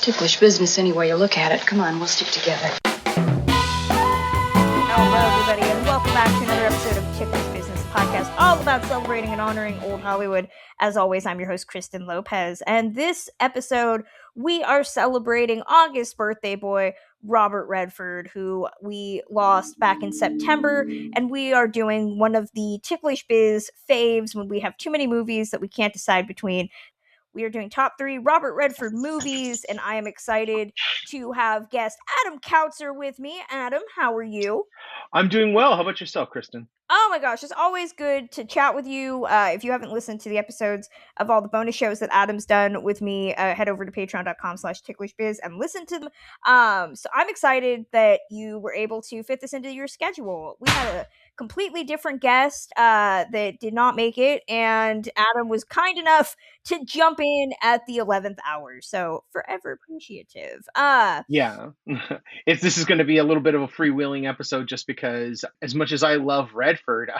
ticklish business any way you look at it. Come on, we'll stick together. Hello, everybody, and welcome back to another episode of Ticklish Business podcast, all about celebrating and honoring old Hollywood. As always, I'm your host, Kristen Lopez, and this episode, we are celebrating August birthday boy, Robert Redford, who we lost back in September, and we are doing one of the Ticklish Biz faves when we have too many movies that we can't decide between. We are doing top 3 Robert Redford movies, and I am excited to have guest Adam Kautzer with me. Adam, how are you? I'm doing well. How about yourself, Kristen? Oh my gosh, it's always good to chat with you. If you haven't listened to the episodes of all the bonus shows that Adam's done with me, head over to patreon.com/ticklishbiz and listen to them. So I'm excited that you were able to fit this into your schedule. We had a completely different guest that did not make it, and Adam was kind enough to jump in at the 11th hour. So forever appreciative. Yeah. This is going to be a little bit of a freewheeling episode just because as much as I love Redford,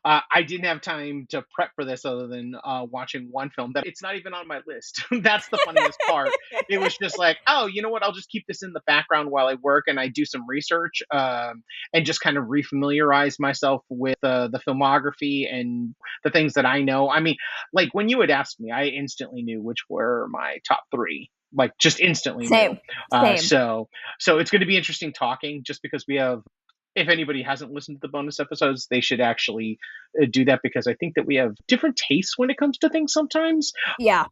I didn't have time to prep for this other than watching one film that it's not even on my list. That's the funniest part. It was just like, oh, you know what? I'll just keep this in the background while I work and I do some research and just kind of refamiliarize myself with the filmography and the things that I know. I mean, like when you had asked me, I instantly knew which were my top 3. Like just instantly. Same. So it's going to be interesting talking just because we have, if anybody hasn't listened to the bonus episodes, they should actually do that because I think that we have different tastes when it comes to things sometimes. Yeah.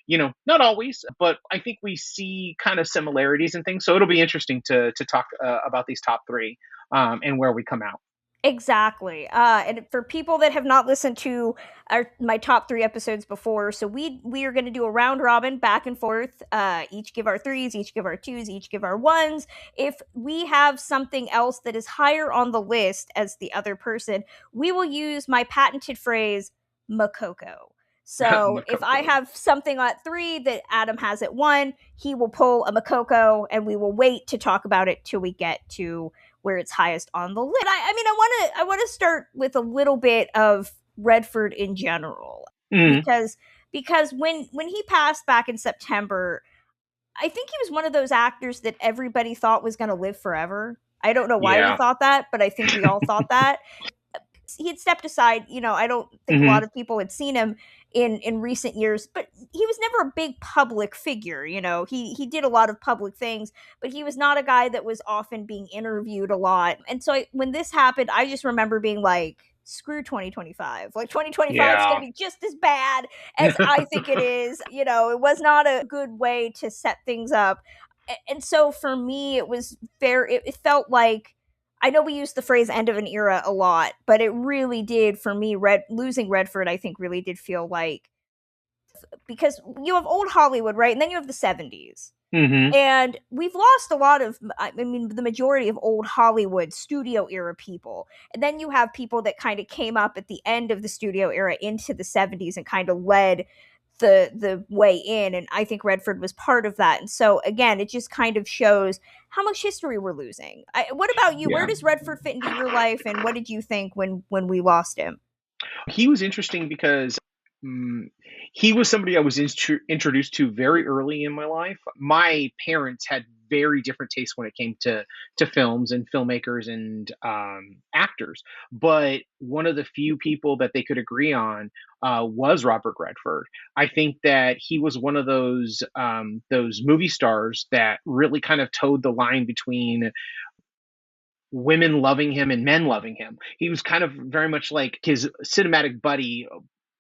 You know, not always, but I think we see kind of similarities and things. So it'll be interesting to talk about these top 3 and where we come out. Exactly. And for people that have not listened to my top 3 episodes before, so we are going to do a round robin back and forth. Each give our 3s, each give our 2s, each give our 1s. If we have something else that is higher on the list as the other person, we will use my patented phrase, Makoko. So if I have something at 3 that Adam has at 1, he will pull a Makoko, and we will wait to talk about it till we get to where it's highest on the list. I mean, I want to start with a little bit of Redford in general, because when he passed back in September, I think he was one of those actors that everybody thought was going to live forever. I don't know why we thought that, but I think we all thought that. He had stepped aside. You know, I don't think a lot of people had seen him in recent years, but he was never a big public figure. You know, he did a lot of public things, but he was not a guy that was often being interviewed a lot. And so when this happened, I just remember being like, screw 2025. Like 2025 is going to be just as bad as I think it is. You know, it was not a good way to set things up. And so for me, it was it felt like, I know we use the phrase end of an era a lot, but it really did for me, losing Redford, I think really did feel like, because you have old Hollywood, right? And then you have the 70s. And we've lost a lot of, I mean, the majority of old Hollywood studio era people. And then you have people that kind of came up at the end of the studio era into the 70s and kind of led the way in, and I think Redford was part of that. And so again, it just kind of shows how much history we're losing. What about you? Where does Redford fit into your life, and what did you think when we lost him? He was interesting because he was somebody I was introduced to very early in my life. My parents had very different tastes when it came to films and filmmakers and actors. But one of the few people that they could agree on was Robert Redford. I think that he was one of those movie stars that really kind of towed the line between women loving him and men loving him. He was kind of very much like his cinematic buddy,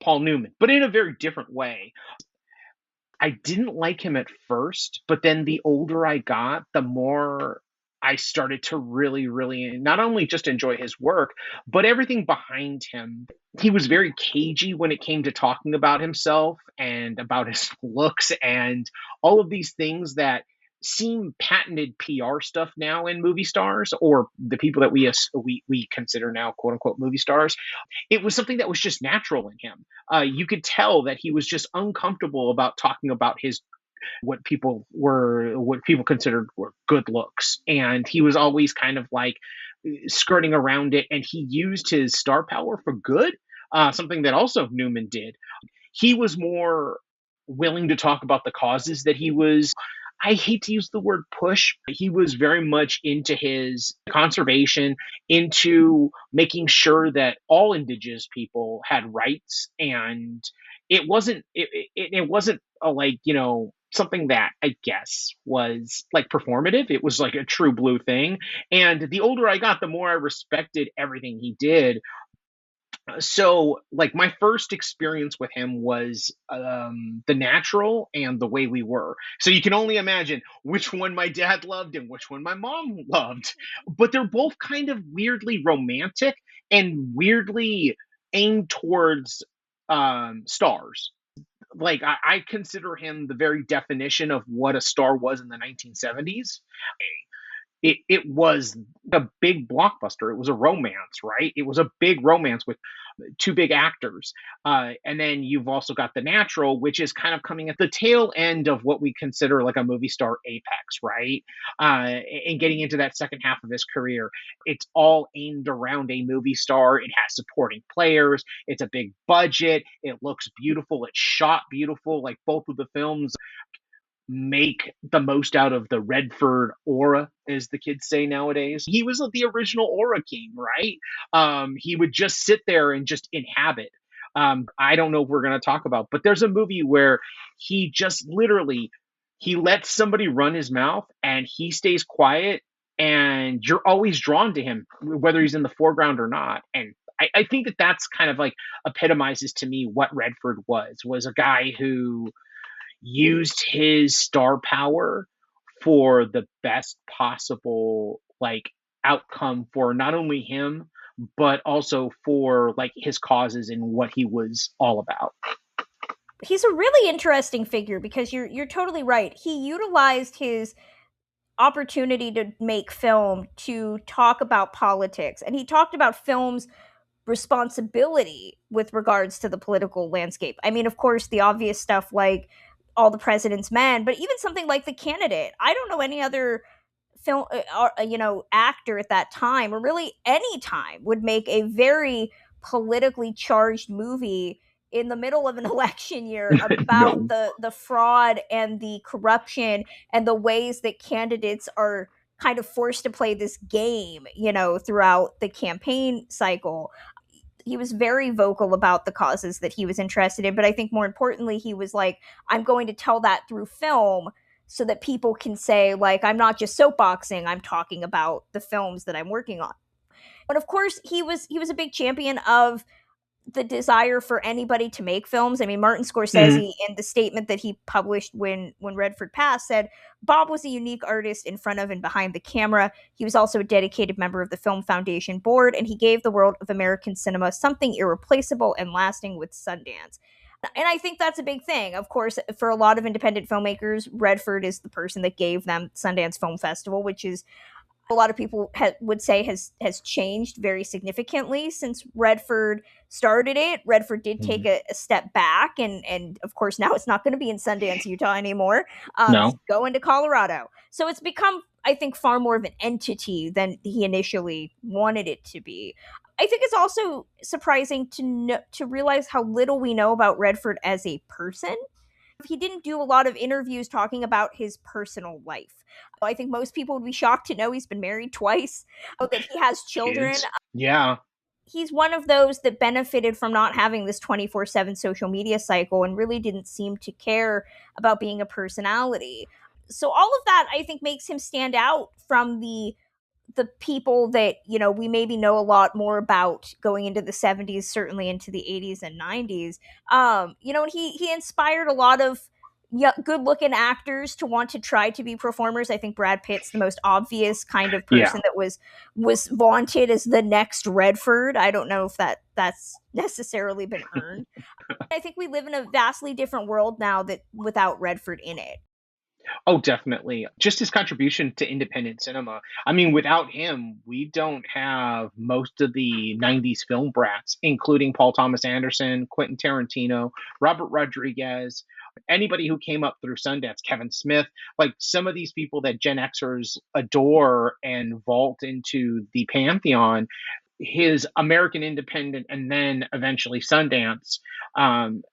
Paul Newman, but in a very different way. I didn't like him at first, but then the older I got, the more I started to really, really not only just enjoy his work, but everything behind him. He was very cagey when it came to talking about himself and about his looks and all of these things that seem patented PR stuff now in movie stars, or the people that we consider now quote unquote movie stars. It was something that was just natural in him. You could tell that he was just uncomfortable about talking about what people considered were good looks, and he was always kind of like skirting around it, and he used his star power for good, something that also Newman did. He was more willing to talk about the causes that he was I hate to use the word push. He was very much into his conservation, into making sure that all indigenous people had rights, and it wasn't a, like, something that I guess was like performative. It was like a true blue thing. And the older I got, the more I respected everything he did. So like my first experience with him was The Natural and The Way We Were. So you can only imagine which one my dad loved and which one my mom loved, but they're both kind of weirdly romantic and weirdly aimed towards stars. Like I consider him the very definition of what a star was in the 1970s. It was a big blockbuster. It was a romance, right? It was a big romance with two big actors. And then you've also got The Natural, which is kind of coming at the tail end of what we consider like a movie star apex, right? And getting into that second half of his career. It's all aimed around a movie star. It has supporting players. It's a big budget. It looks beautiful. It's shot beautiful. Like both of the films make the most out of the Redford aura, as the kids say nowadays. He was the original aura king, right? He would just sit there and just inhabit. I don't know if we're going to talk about, but there's a movie where he just literally he lets somebody run his mouth and he stays quiet, and you're always drawn to him, whether he's in the foreground or not. And I think that that's kind of like epitomizes to me what Redford was a guy who used his star power for the best possible like outcome for not only him but also for like his causes and what he was all about. He's a really interesting figure because you're totally right. He utilized his opportunity to make film to talk about politics, and he talked about film's responsibility with regards to the political landscape. I mean, of course, the obvious stuff like All the President's Men, but even something like The Candidate. I don't know any other film, actor at that time, or really any time, would make a very politically charged movie in the middle of an election year about No. the fraud and the corruption and the ways that candidates are kind of forced to play this game, throughout the campaign cycle. He was very vocal about the causes that he was interested in, but I think more importantly, he was like, I'm going to tell that through film so that people can say, like, I'm not just soapboxing, I'm talking about the films that I'm working on. But of course, he was a big champion of the desire for anybody to make films. I mean, Martin Mhm. Scorsese, in the statement that he published when Redford passed, said Bob was a unique artist in front of and behind the camera. He was also a dedicated member of the Film Foundation board, and he gave the world of American cinema something irreplaceable and lasting with Sundance. And I think that's a big thing. Of course, for a lot of independent filmmakers, Redford is the person that gave them Sundance Film Festival, which is a lot of people would say has changed very significantly since Redford started it. Redford did take Mhm. a step back, and of course now it's not going to be in Sundance, Utah anymore. It's No. going to Colorado, so it's become, I think, far more of an entity than he initially wanted it to be. I think it's also surprising to realize how little we know about Redford as a person. He didn't do a lot of interviews talking about his personal life. I think most people would be shocked to know he's been married twice, that he has children. Kids. Yeah. He's one of those that benefited from not having this 24/7 social media cycle and really didn't seem to care about being a personality. So all of that, I think, makes him stand out from the people that we maybe know a lot more about going into the 70s, certainly into the 80s and 90s. And he inspired a lot of good looking actors to want to try to be performers. I think Brad Pitt's the most obvious kind of Yeah. person that was vaunted as the next Redford. I don't know if that's necessarily been earned. I think we live in a vastly different world now that without Redford in it. Oh, definitely. Just his contribution to independent cinema. I mean, without him, we don't have most of the 90s film brats, including Paul Thomas Anderson, Quentin Tarantino, Robert Rodriguez, anybody who came up through Sundance, Kevin Smith, like some of these people that Gen Xers adore and vault into the pantheon. His American Independent and then eventually Sundance um,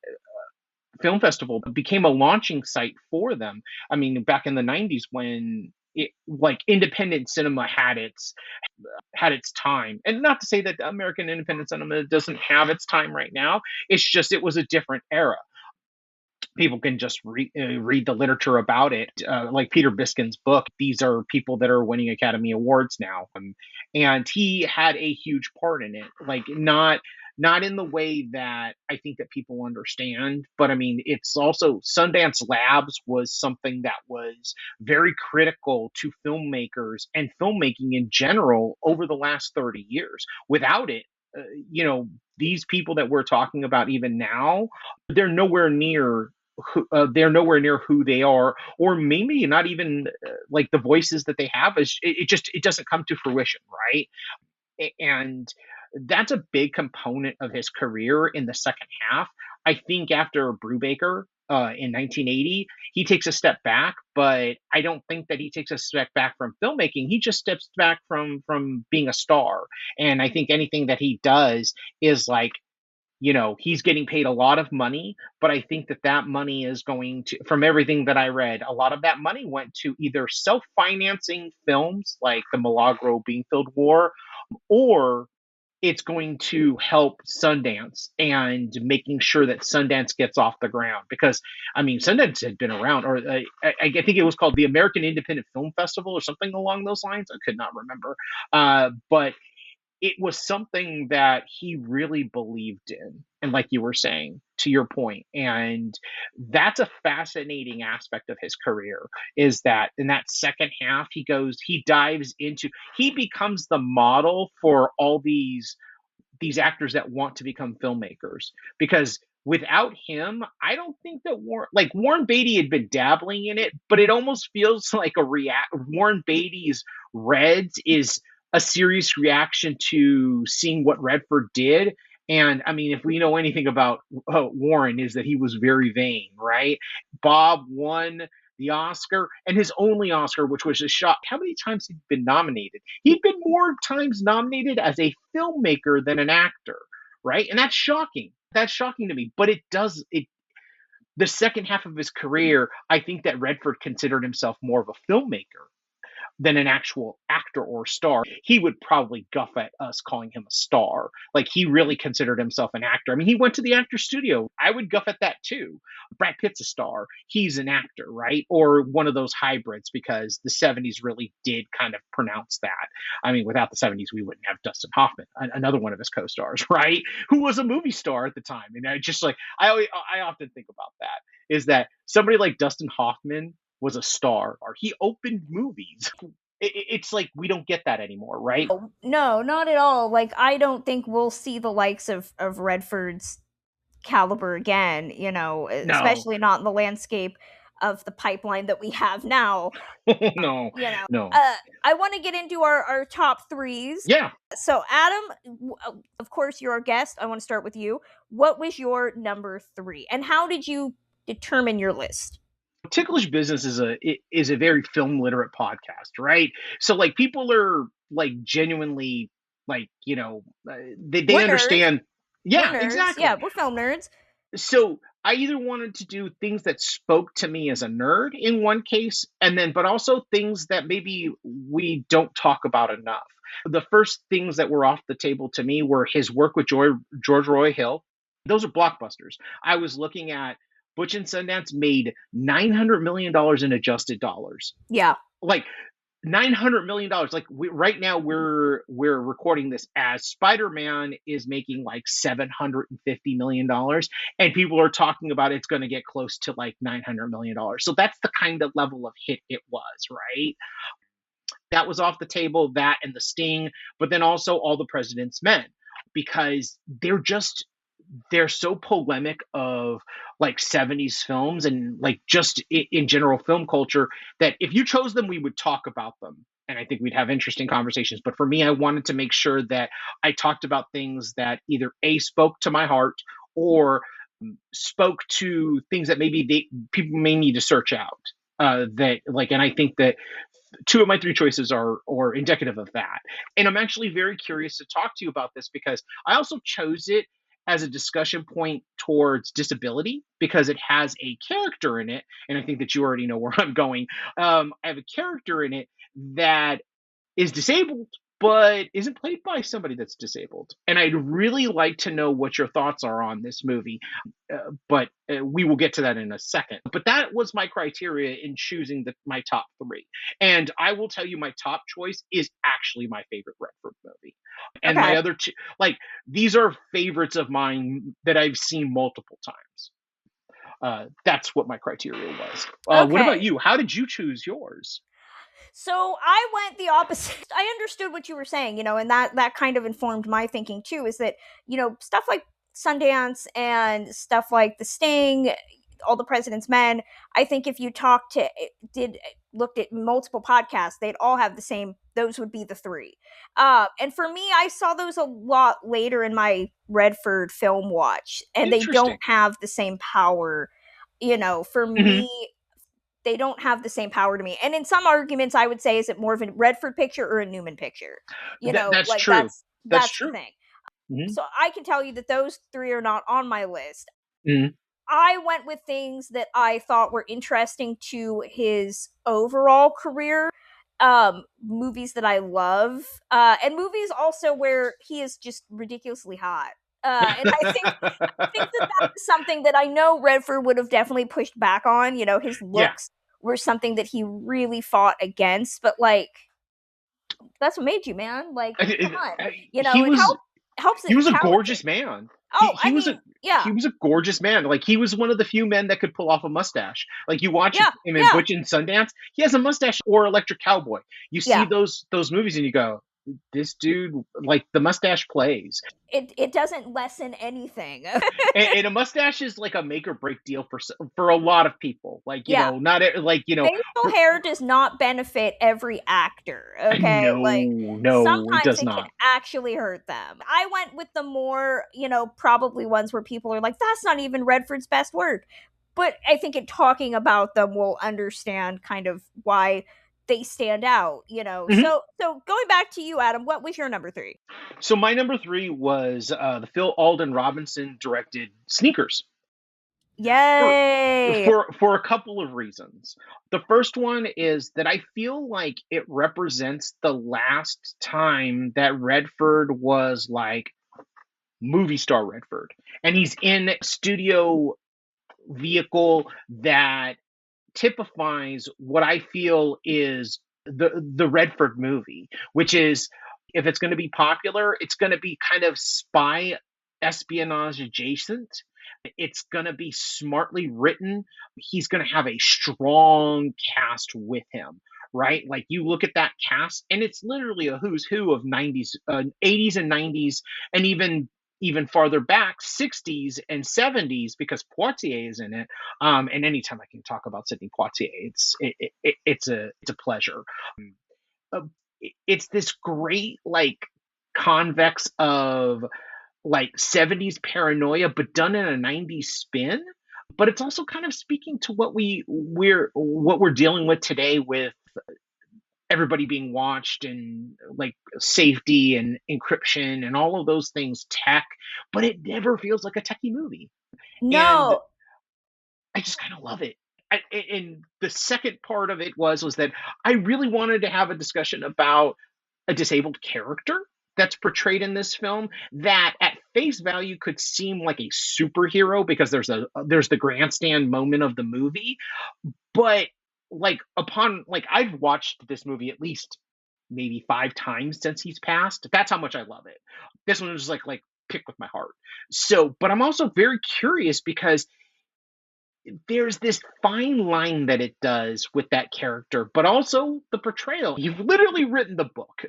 Film Festival became a launching site for them. I mean, back in the 90s when like independent cinema had its time. And not to say that American independent cinema doesn't have its time right now. It's just it was a different era. People can just read the literature about it, like Peter Biskin's book. These are people that are winning Academy Awards now, and he had a huge part in it. Like not in the way that I think that people understand, but I mean, it's also Sundance Labs was something that was very critical to filmmakers and filmmaking in general over the last 30 years. Without it, uh, you know, these people that we're talking about even now, they're nowhere near they're nowhere near who they are, or maybe not even like the voices that they have. Is it doesn't come to fruition, right? And that's a big component of his career in the second half. I think after Brubaker in 1980, he takes a step back, but I don't think that he takes a step back from filmmaking. He just steps back from being a star. And I think anything that he does is like, he's getting paid a lot of money, but I think that that money is going to, from everything that I read, a lot of that money went to either self-financing films like the Milagro Beanfield War, or it's going to help Sundance and making sure that Sundance gets off the ground. Because, I mean, Sundance had been around, or I think it was called the American Independent Film Festival or something along those lines. I could not remember. But it was something that he really believed in. And like you were saying, to your point, and that's a fascinating aspect of his career, is that in that second half, he dives into, he becomes the model for all these actors that want to become filmmakers. Because without him, I don't think that Warren Beatty had been dabbling in it, but it almost feels like Warren Beatty's Reds is a serious reaction to seeing what Redford did. And I mean, if we know anything about Warren, is that he was very vain, right? Bob won the Oscar, and his only Oscar, which was a shock. How many times he'd been nominated? He'd been more times nominated as a filmmaker than an actor, right? And that's shocking. That's shocking to me. But the second half of his career, I think that Redford considered himself more of a filmmaker than an actual actor or star. He would probably guff at us calling him a star. Like, he really considered himself an actor. I mean, he went to the actor studio. I would guff at that too. Brad Pitt's a star. He's an actor, right? Or one of those hybrids, because the 70s really did kind of pronounce that. I mean, without the 70s, we wouldn't have Dustin Hoffman, another one of his co-stars, right? Who was a movie star at the time. And I often think about that, is that somebody like Dustin Hoffman was a star, or he opened movies. It's like we don't get that anymore, right? No, not at all. Like, I don't think we'll see the likes of Redford's caliber again, No. especially not in the landscape of the pipeline that we have now. No. No. I want to get into our top threes. Yeah. So, Adam, of course, you're our guest. I want to start with you. What was your number 3, and how did you determine your list? Ticklish Business is a very film literate podcast, right? So like people are like genuinely like, they understand. Yeah, exactly. Yeah, we're film nerds. So I either wanted to do things that spoke to me as a nerd in one case, but also things that maybe we don't talk about enough. The first things that were off the table to me were his work with George Roy Hill. Those are blockbusters. I was looking at Butch and Sundance made $900 million in adjusted dollars. Yeah. Like $900 million. Like right now we're recording this as Spider-Man is making like $750 million, and people are talking about it's going to get close to like $900 million. So that's the kind of level of hit it was, right? That was off the table, that and The Sting, but then also All the President's Men, because they're so polemic of like 70s films and like just in general film culture, that if you chose them, we would talk about them. And I think we'd have interesting conversations. But for me, I wanted to make sure that I talked about things that either spoke to my heart, or spoke to things that maybe people may need to search out. And I think that 2 of my 3 choices are indicative of that. And I'm actually very curious to talk to you about this, because I also chose it as a discussion point towards disability because it has a character in it, and I think that you already know where I'm going. I have a character in it that is disabled, but isn't played by somebody that's disabled. And I'd really like to know what your thoughts are on this movie, but we will get to that in a second. But that was my criteria in choosing my top three. And I will tell you, my top choice is actually my favorite Redford movie. And Okay. my other two, like, these are favorites of mine that I've seen multiple times. That's what my criteria was. What about Okay. you? How did you choose yours? So I went the opposite. I understood what you were saying, you know, and that kind of informed my thinking too, is that, you know, stuff like Sundance and stuff like The Sting, All the President's Men, I think if you looked at multiple podcasts, they'd all have the same, those would be the three. And for me, I saw those a lot later in my Redford film watch, and they Interesting. don't have the same power, you know, for Mhm. me. They don't have the same power to me. And in some arguments, I would say, is it more of a Redford picture or a Newman picture? You know, That's like true. That's that's the true. thing. Mhm. So I can tell you that those three are not on my list. Mhm. I went with things that I thought were interesting to his overall career, movies that I love, and movies also where he is just ridiculously hot. And I think that that is something that I know Redford would have definitely pushed back on. You know, his Yeah. looks were something that he really fought against, but like, that's what made you, man. Like, come on. You He know, it was helps that he you're was a talented. gorgeous man. Oh, I Was a mean, yeah. he was a gorgeous man. Like, he was one of the few men that could pull off a mustache. Like, you watch Yeah, him in yeah, Butch and Sundance, he has a mustache, or Electric Cowboy. You see yeah. those movies and you go, this dude, like, the mustache plays. It doesn't lessen anything. And a mustache is like a make or break deal for a lot of people. Like, Yeah. not like, Facial hair does not benefit every actor, okay? Like, no, it sometimes does it can not. actually hurt them. I went with the more, you know, probably ones where people are like, that's not even Redford's best work. But I think in talking about them, we'll understand kind of why they stand out, you know. Mhm. So going back to you, Adam, what was your number three? So my number three was the Phil Alden Robinson directed Sneakers, for Yay! for a couple of reasons. The first one is that I feel like it represents the last time that Redford was like movie star Redford, and he's in a studio vehicle that typifies what I feel is the Redford movie, which is, if it's going to be popular, it's going to be kind of spy espionage adjacent. It's going to be smartly written. He's going to have a strong cast with him, right? Like, you look at that cast and it's literally a who's who of 90s, 80s and 90s, and even farther back, 60s and 70s, because Poitier is in it. And anytime I can talk about Sidney Poitier, it's a pleasure. Uh, it's this great, like, convex of, like, 70s paranoia, but done in a 90s spin. But it's also kind of speaking to what we're dealing with today, with everybody being watched, and like safety and encryption and all of those things, tech, but it never feels like a techie movie. And No. I just kind of love it. And the second part of it was that I really wanted to have a discussion about a disabled character that's portrayed in this film, that at face value could seem like a superhero because there's the grandstand moment of the movie, but like, I've watched this movie at least maybe 5 times since he's passed. That's how much I love it. This one was just like pick with my heart. So, but I'm also very curious because there's this fine line that it does with that character, but also the portrayal. You've literally written the book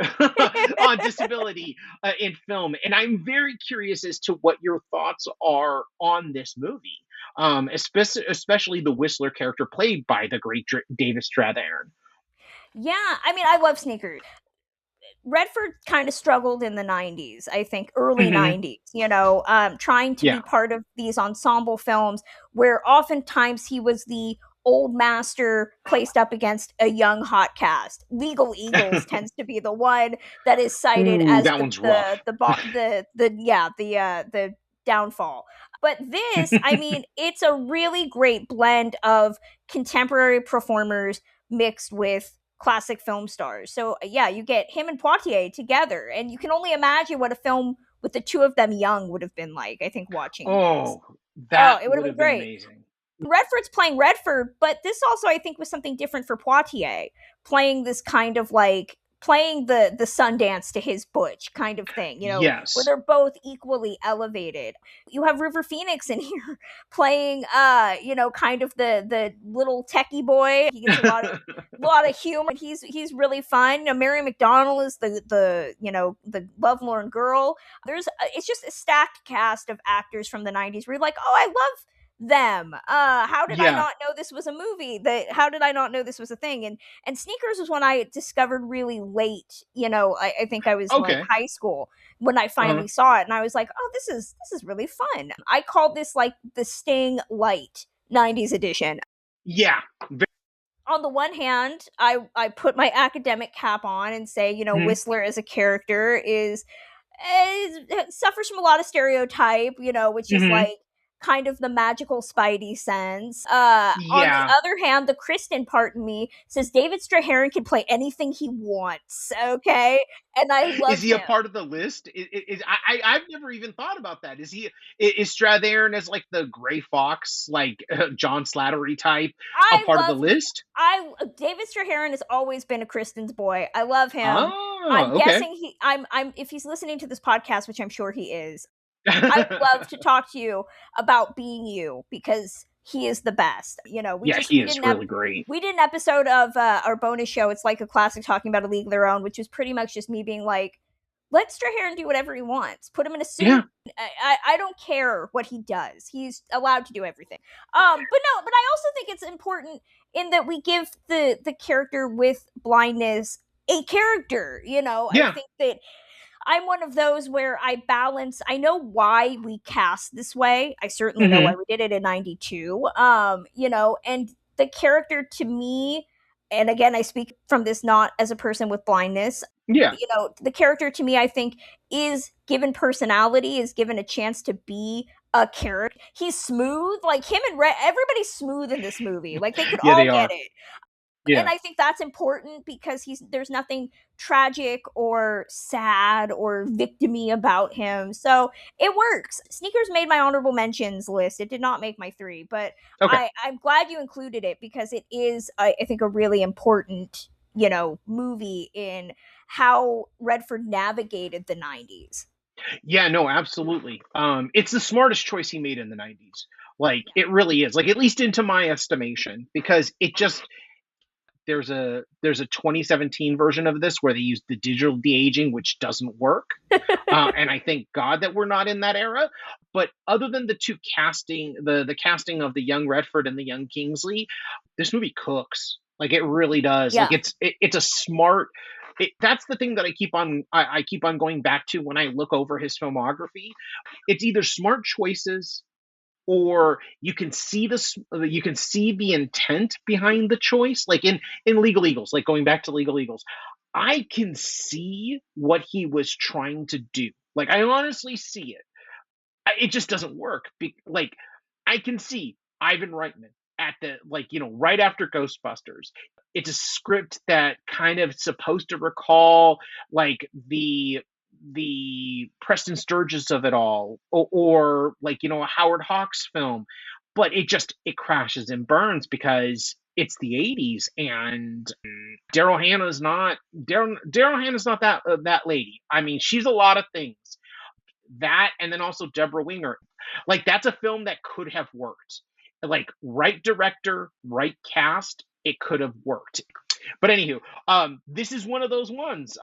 on disability in film, and I'm very curious as to what your thoughts are on this movie, especially the Whistler character played by the great David Strathairn. Yeah, I mean, I love Sneakers. Redford kind of struggled in the 90s, I think, early Hmm. 90s, you know, trying to Yeah. be part of these ensemble films where oftentimes he was the old master placed up against a young hot cast. Legal Eagles tends to be the one that is cited Ooh, as that one's rough. the downfall. But this, I mean, it's a really great blend of contemporary performers mixed with classic film stars. So yeah, you get him and Poitier together, and you can only imagine what a film with the two of them young would have been like. I think watching this. Oh, Oh, that it would have would been have been great. amazing. Redford's playing Redford, but this also I think was something different for Poitier, playing this kind of like playing the Sundance to his Butch kind of thing, where Yes. they're both equally elevated. You have River Phoenix in here playing kind of the little techie boy. He gets a lot of humor. He's really fun. Mary McDonnell is the lovelorn girl. It's just a stacked cast of actors from the 90s where you're like, oh, I love them. How did I Yeah. not know this was a movie? How did I not know this was a thing? And Sneakers was one I discovered really late. I think I was in like Okay. high school when I finally saw it, and I was like, oh, this is really fun. I called this like the Sting Light 90s edition. Yeah. On the one hand, I put my academic cap on and say, Whistler as a character is suffers from a lot of stereotype, which is like kind of the magical Spidey sense. On the Yeah. other hand, the Kristen part in me says David Strahan can play anything he wants. Okay, and I love Is he a him. part of the list? I've never even thought about that. Is Strathern as like the Gray Fox, like John Slattery type, a I part of the love list? David Strahan has always been a Kristen's boy. I love him. I'm Oh, okay. guessing I'm if he's listening to this podcast, which I'm sure he is. I would love to talk to you about Being You because he is the best. Yeah, he is really great. We did an episode of our bonus show. It's like a classic talking about A League of Their Own, which is pretty much just me being like, let Strahan do whatever he wants. Put him in a suit. Yeah. I don't care what he does. He's allowed to do everything. But I also think it's important in that we give the character with blindness a character. Yeah. I think that I'm one of those where I balance. I know why we cast this way. I certainly know why we did it in 92. And the character to me, and again, I speak from this not as a person with blindness. Yeah. The character to me, I think, is given personality, is given a chance to be a character. He's smooth, like him and everybody's smooth in this movie. Like they could Yeah, all they get are. it. Yeah. And I think that's important because there's nothing tragic or sad or victimy about him. So it works. Sneakers made my honorable mentions list. It did not make my 3, but Okay. I'm glad you included it because it is, I think, a really important, movie in how Redford navigated the 90s. Yeah, no, absolutely. It's the smartest choice he made in the 90s. Like it really is. Like at least into my estimation because it just there's a 2017 version of this where they use the digital de-aging, which doesn't work. And I thank God that we're not in that era. But other than the two casting, the casting of the young Redford and the young Kingsley, this movie cooks. Like it really does. Yeah. Like it's a smart. That's the thing that I keep on going back to when I look over his filmography. It's either smart choices or you can see the intent behind the choice, like in Legal Eagles, like going back to Legal Eagles, I can see what he was trying to do. Like I honestly see it. It just doesn't work. Like I can see Ivan Reitman at the right after Ghostbusters. It's a script that kind of supposed to recall like the Preston Sturges of it all, or like a Howard Hawks film, but it crashes and burns because it's the 80s and Daryl Hannah's not that lady. I mean, she's a lot of things. That and then also Deborah Winger. Like that's a film that could have worked. Like right director, right cast, it could have worked. But anywho, this is one of those ones.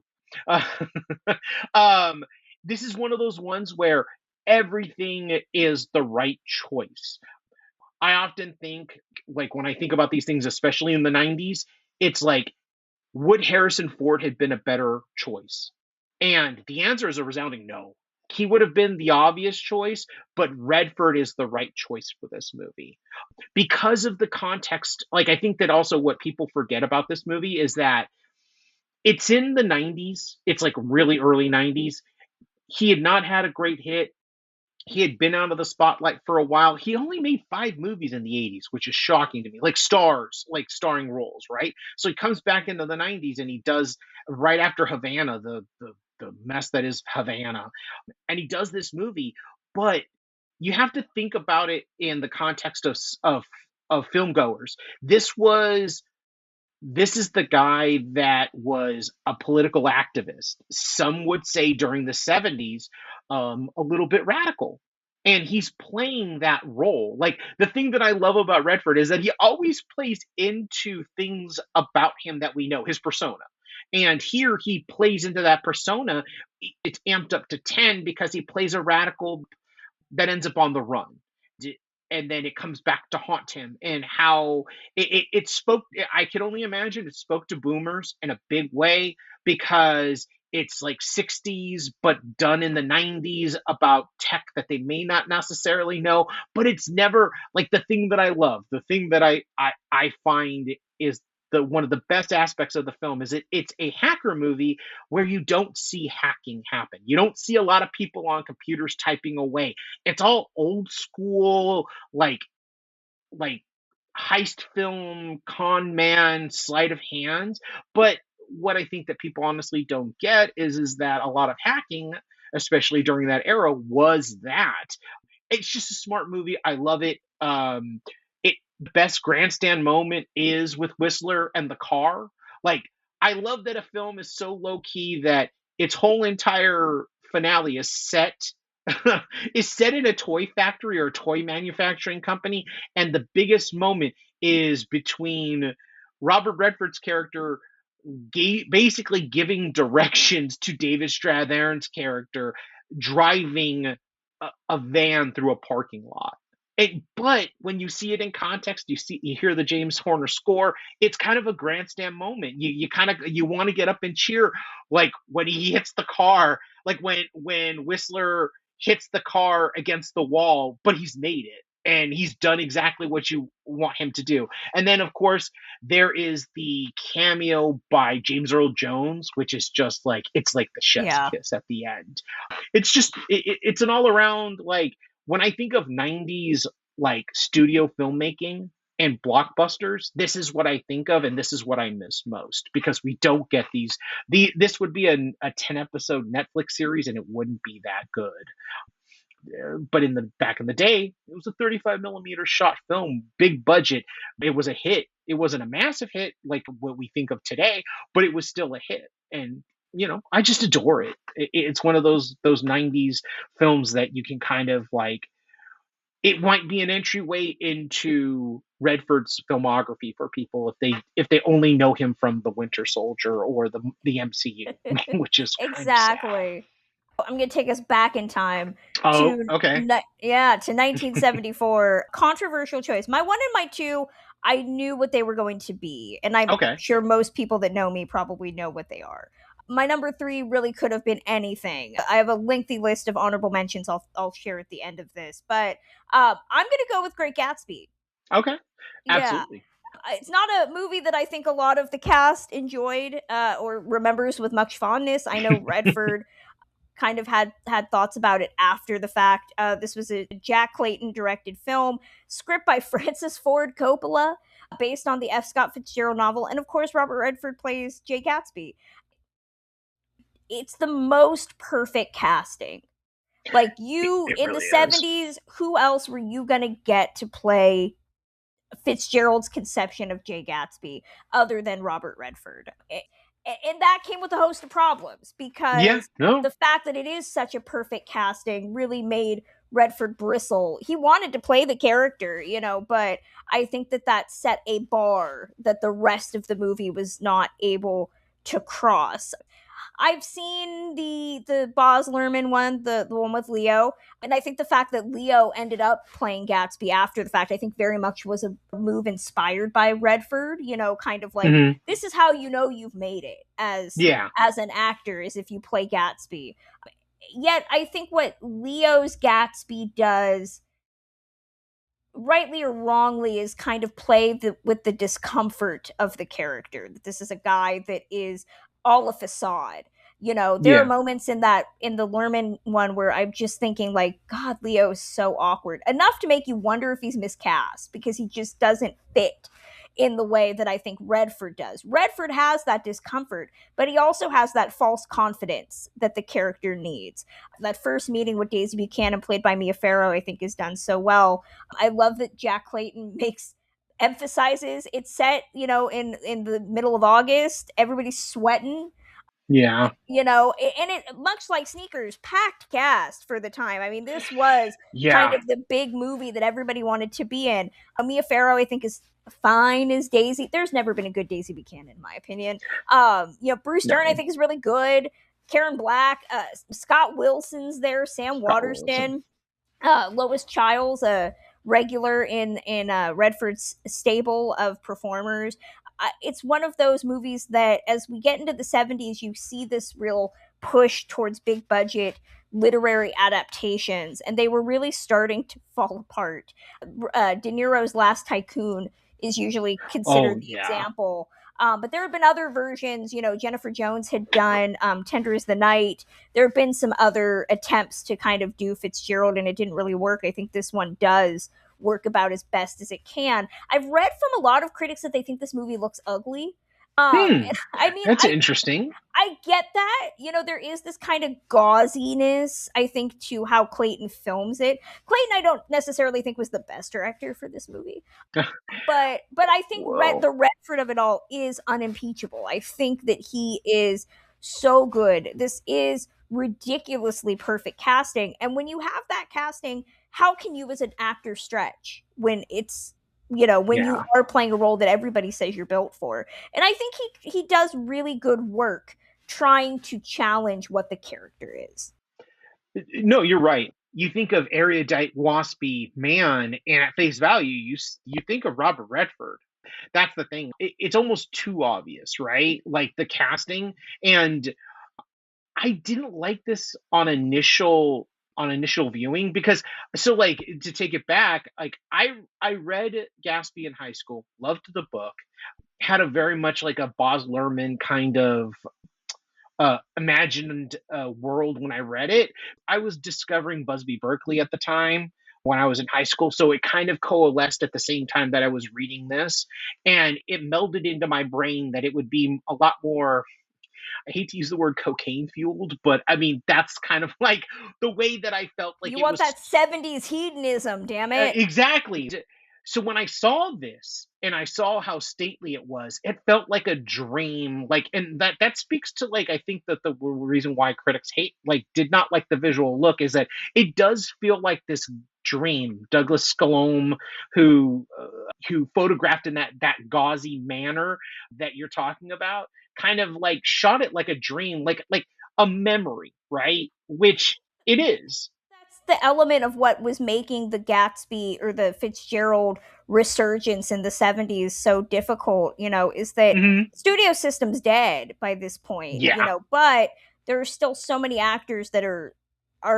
Uh, this is one of those ones where everything is the right choice. I often think, like when I think about these things, especially in the 90s, it's like, would Harrison Ford have been a better choice? And the answer is a resounding no. He would have been the obvious choice, but Redford is the right choice for this movie. Because of the context, like I think that also what people forget about this movie is that it's in the 90s. It's like really early 90s. He had not had a great hit. He had been out of the spotlight for a while. He only made 5 movies in the 80s, which is shocking to me. Like starring roles, right? So he comes back into the 90s and he does right after Havana, the mess that is Havana, and he does this movie, but you have to think about it in the context of film goers. This is the guy that was a political activist. Some would say during the 70s, a little bit radical. And he's playing that role. Like, the thing that I love about Redford is that he always plays into things about him that we know, his persona. And here he plays into that persona. It's amped up to 10 because he plays a radical that ends up on the run. And then it comes back to haunt him, and how it spoke. I could only imagine it spoke to boomers in a big way, because it's like 60s but done in the 90s about tech that they may not necessarily know. But it's never like the thing that I love, the thing that I find is the one of the best aspects of the film is it's a hacker movie where you don't see hacking happen. You don't see a lot of people on computers typing away. It's all old school, like heist film, con man, sleight of hand. But what I think that people honestly don't get is that a lot of hacking, especially during that era, was that. It's just a smart movie. I love it. The best grandstand moment is with Whistler and the car. Like, I love that a film is so low key that its whole entire finale is set in a toy factory or a toy manufacturing company, and the biggest moment is between Robert Redford's character basically giving directions to David Strathairn's character driving a van through a parking lot. But when you see it in context, you hear the James Horner score. It's kind of a grandstand moment. You want to get up and cheer, like when he hits the car, like when Whistler hits the car against the wall, but he's made it and he's done exactly what you want him to do. And then, of course, there is the cameo by James Earl Jones, which is just like, it's like the chef's kiss at the end. It's just it's an all around, like, when I think of 90s like studio filmmaking and blockbusters, this is what I think of, and this is what I miss most, because we don't get these. This would be a 10-episode Netflix series, and it wouldn't be that good. But back in the day, it was a 35 millimeter shot film, big budget. It was a hit. It wasn't a massive hit like what we think of today, but it was still a hit. And I just adore it. It's one of those 90s films that you can kind of like. It might be an entryway into Redford's filmography for people if they only know him from The Winter Soldier or the MCU, which is exactly. I'm going to take us back in time to 1974. Controversial choice. My 1 and my 2, I knew what they were going to be, and I'm sure most people that know me probably know what they are. My number 3 really could have been anything. I have a lengthy list of honorable mentions I'll share at the end of this, but I'm going to go with Great Gatsby. Okay, absolutely. Yeah. It's not a movie that I think a lot of the cast enjoyed or remembers with much fondness. I know Redford kind of had thoughts about it after the fact. This was a Jack Clayton directed film, script by Francis Ford Coppola, based on the F. Scott Fitzgerald novel, and of course Robert Redford plays Jay Gatsby. It's the most perfect casting. Like, you in really the 70s, who else were you gonna get to play Fitzgerald's conception of Jay Gatsby other than Robert Redford? And that came with a host of problems, because the fact that it is such a perfect casting really made Redford bristle. He wanted to play the character, but I think that set a bar that the rest of the movie was not able to cross. I've seen the Baz Luhrmann one, the one with Leo, and I think the fact that Leo ended up playing Gatsby after the fact, I think very much was a move inspired by Redford, kind of like, this is how you've made it as an actor, is if you play Gatsby. Yet I think what Leo's Gatsby does, rightly or wrongly, is kind of play with the discomfort of the character. This is a guy that is all a facade. There are Yeah. moments in the Lerman one where I'm just thinking like, God, Leo is so awkward. Enough to make you wonder if he's miscast because he just doesn't fit in the way that I think Redford does. Redford has that discomfort, but he also has that false confidence that the character needs. That first meeting with Daisy Buchanan, played by Mia Farrow, I think is done so well. I love that Jack Clayton emphasizes it's set, in the middle of August. Everybody's sweating, Yeah. and it, much like Sneakers, packed cast for the time. I mean, this was kind Yeah. of the big movie that everybody wanted to be in. Mia Farrow, I think, is fine as Daisy. There's never been a good Daisy Buchanan, in my opinion. Bruce Dern, I No. think, is really good. Karen Black, Scott Wilson's there, Sam Scott Wilson. Waterston, Lois Childs, a regular in Redford's stable of performers. It's one of those movies that, as we get into the 70s, you see this real push towards big budget literary adaptations, and they were really starting to fall apart. De Niro's Last Tycoon is usually Oh considered the yeah. example. But there have been other versions. Jennifer Jones had done Tender is the Night. There have been some other attempts to kind of do Fitzgerald, and it didn't really work. I think this one does work about as best as it can. I've read from a lot of critics that they think this movie looks ugly. Hmm. I mean, That's interesting. I get that. There is this kind of gauziness, I think, to how Clayton films it. Clayton, I don't necessarily think was the best director for this movie, but I think Whoa. the Redford of it all is unimpeachable. I think that he is so good. This is ridiculously perfect casting, and when you have that casting, how can you as an actor stretch when it's when you Yeah. are playing a role that everybody says you're built for? And I think he does really good work trying to challenge what the character is. No, you're right. You think of erudite, waspy man, and at face value, you think of Robert Redford. That's the thing. It's almost too obvious, right? Like the casting, and I didn't like this on initial viewing because so like to take it back, like I read Gatsby in high school, loved the book, had a very much like a Baz Luhrmann kind of imagined world when I read it. I was discovering Busby Berkeley at the time when I was in high school, so it kind of coalesced at the same time that I was reading this, and it melded into my brain that it would be a lot more. I hate to use the word cocaine fueled, but I mean that's kind of like the way that I felt like You it want was that 70s hedonism, damn it. exactly. So when I saw this and I saw how stately it was, it felt like a dream. Like, and that speaks to like I think that the reason why critics did not like the visual look is that it does feel like this dream. Douglas Scalome, who photographed in that gauzy manner that you're talking about, kind of like shot it like a dream, like a memory, right? Which it is. That's the element of what was making the Gatsby or the Fitzgerald resurgence in the 70s so difficult, is that Hmm. studio system's dead by this point, Yeah. but there are still so many actors that are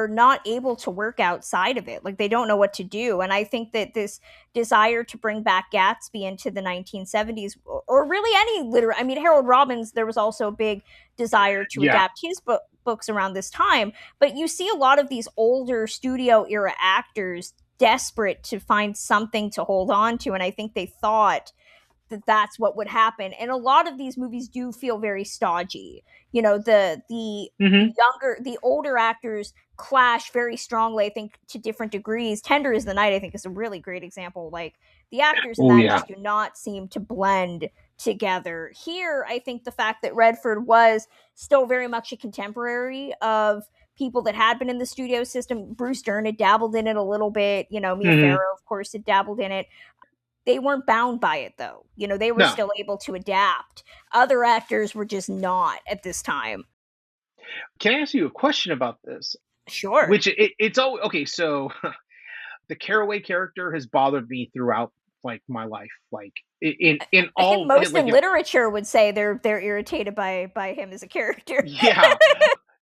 not able to work outside of it. Like they don't know what to do. And I think that this desire to bring back Gatsby into the 1970s, or really any I mean, Harold Robbins, there was also a big desire to Yeah. adapt his books around this time. But you see a lot of these older studio era actors desperate to find something to hold on to. And I think they thought that that's what would happen. And a lot of these movies do feel very stodgy. Hmm. The older actors clash very strongly, I think, to different degrees. Tender is the Night, I think, is a really great example. Like the actors in Oh that yeah. just do not seem to blend together. Here, I think the fact that Redford was still very much a contemporary of people that had been in the studio system. Bruce Dern had dabbled in it a little bit. Mia Hmm. Farrow, of course, had dabbled in it. They weren't bound by it though. They were No. still able to adapt. Other actors were just not at this time. Can I ask you a question about this? Sure. Which it's all okay. So the Caraway character has bothered me throughout like my life. Like in I think all most like in literature would say they're irritated by him as a character. yeah.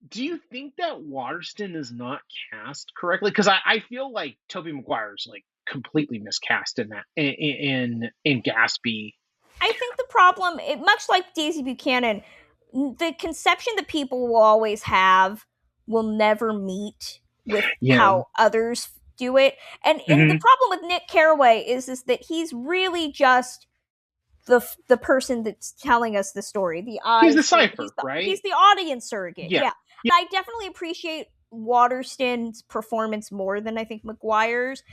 Do you think that Waterston is not cast correctly? Because I feel like Tobey Maguire's like completely miscast in that in Gatsby. I think the problem, much like Daisy Buchanan, the conception that people will always have will never meet with Yeah. how others do it. And the Hmm. problem with Nick Carraway is that he's really just the person that's telling us the story, the He's the eyes for cipher, he's right? the audience surrogate. Yeah. Yeah. And I definitely appreciate Waterston's performance more than I think McGuire's,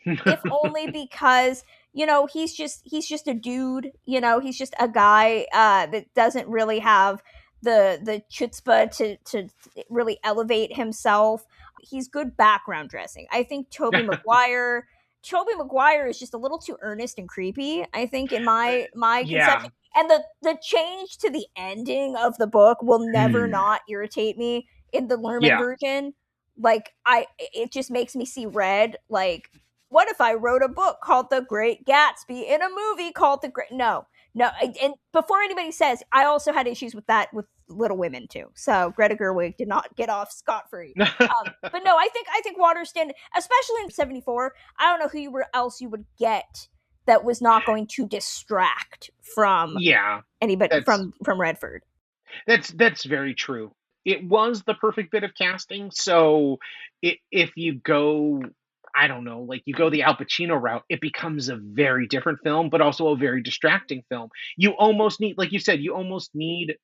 if only because he's just a dude. He's just a guy that doesn't really have the chutzpah to really elevate himself. He's good background dressing. I think Toby Maguire is just a little too earnest and creepy, I think, in my Yeah. conception. And the change to the ending of the book will never Hmm. not irritate me in the Lerman Yeah. version. Like, it just makes me see red. Like, what if I wrote a book called The Great Gatsby in a movie called The Great? No, no. And before anybody says, I also had issues with that with Little Women too. So Greta Gerwig did not get off scot free. But no, I think Waterston, especially in '74, I don't know else you would get that was not going to distract from Yeah. anybody That's from Redford. that's very true. It was the perfect bit of casting. So if you go, I don't know, like you go the Al Pacino route, it becomes a very different film, but also a very distracting film. You almost need, like you said, you almost need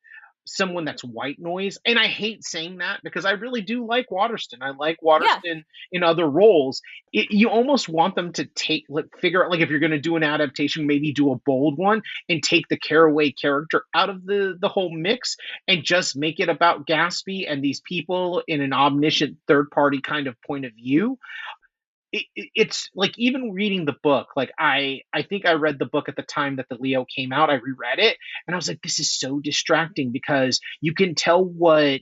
someone that's white noise. And I hate saying that because I really do like Waterston. I like Yeah, Waterston in other roles. You almost want them to figure out, like, if you're going to do an adaptation, maybe do a bold one and take the Caraway character out of the whole mix and just make it about Gatsby and these people in an omniscient third party kind of point of view. It's like, even reading the book, like I think I read the book at the time that the Leo came out. I reread it and I was like, this is so distracting because you can tell what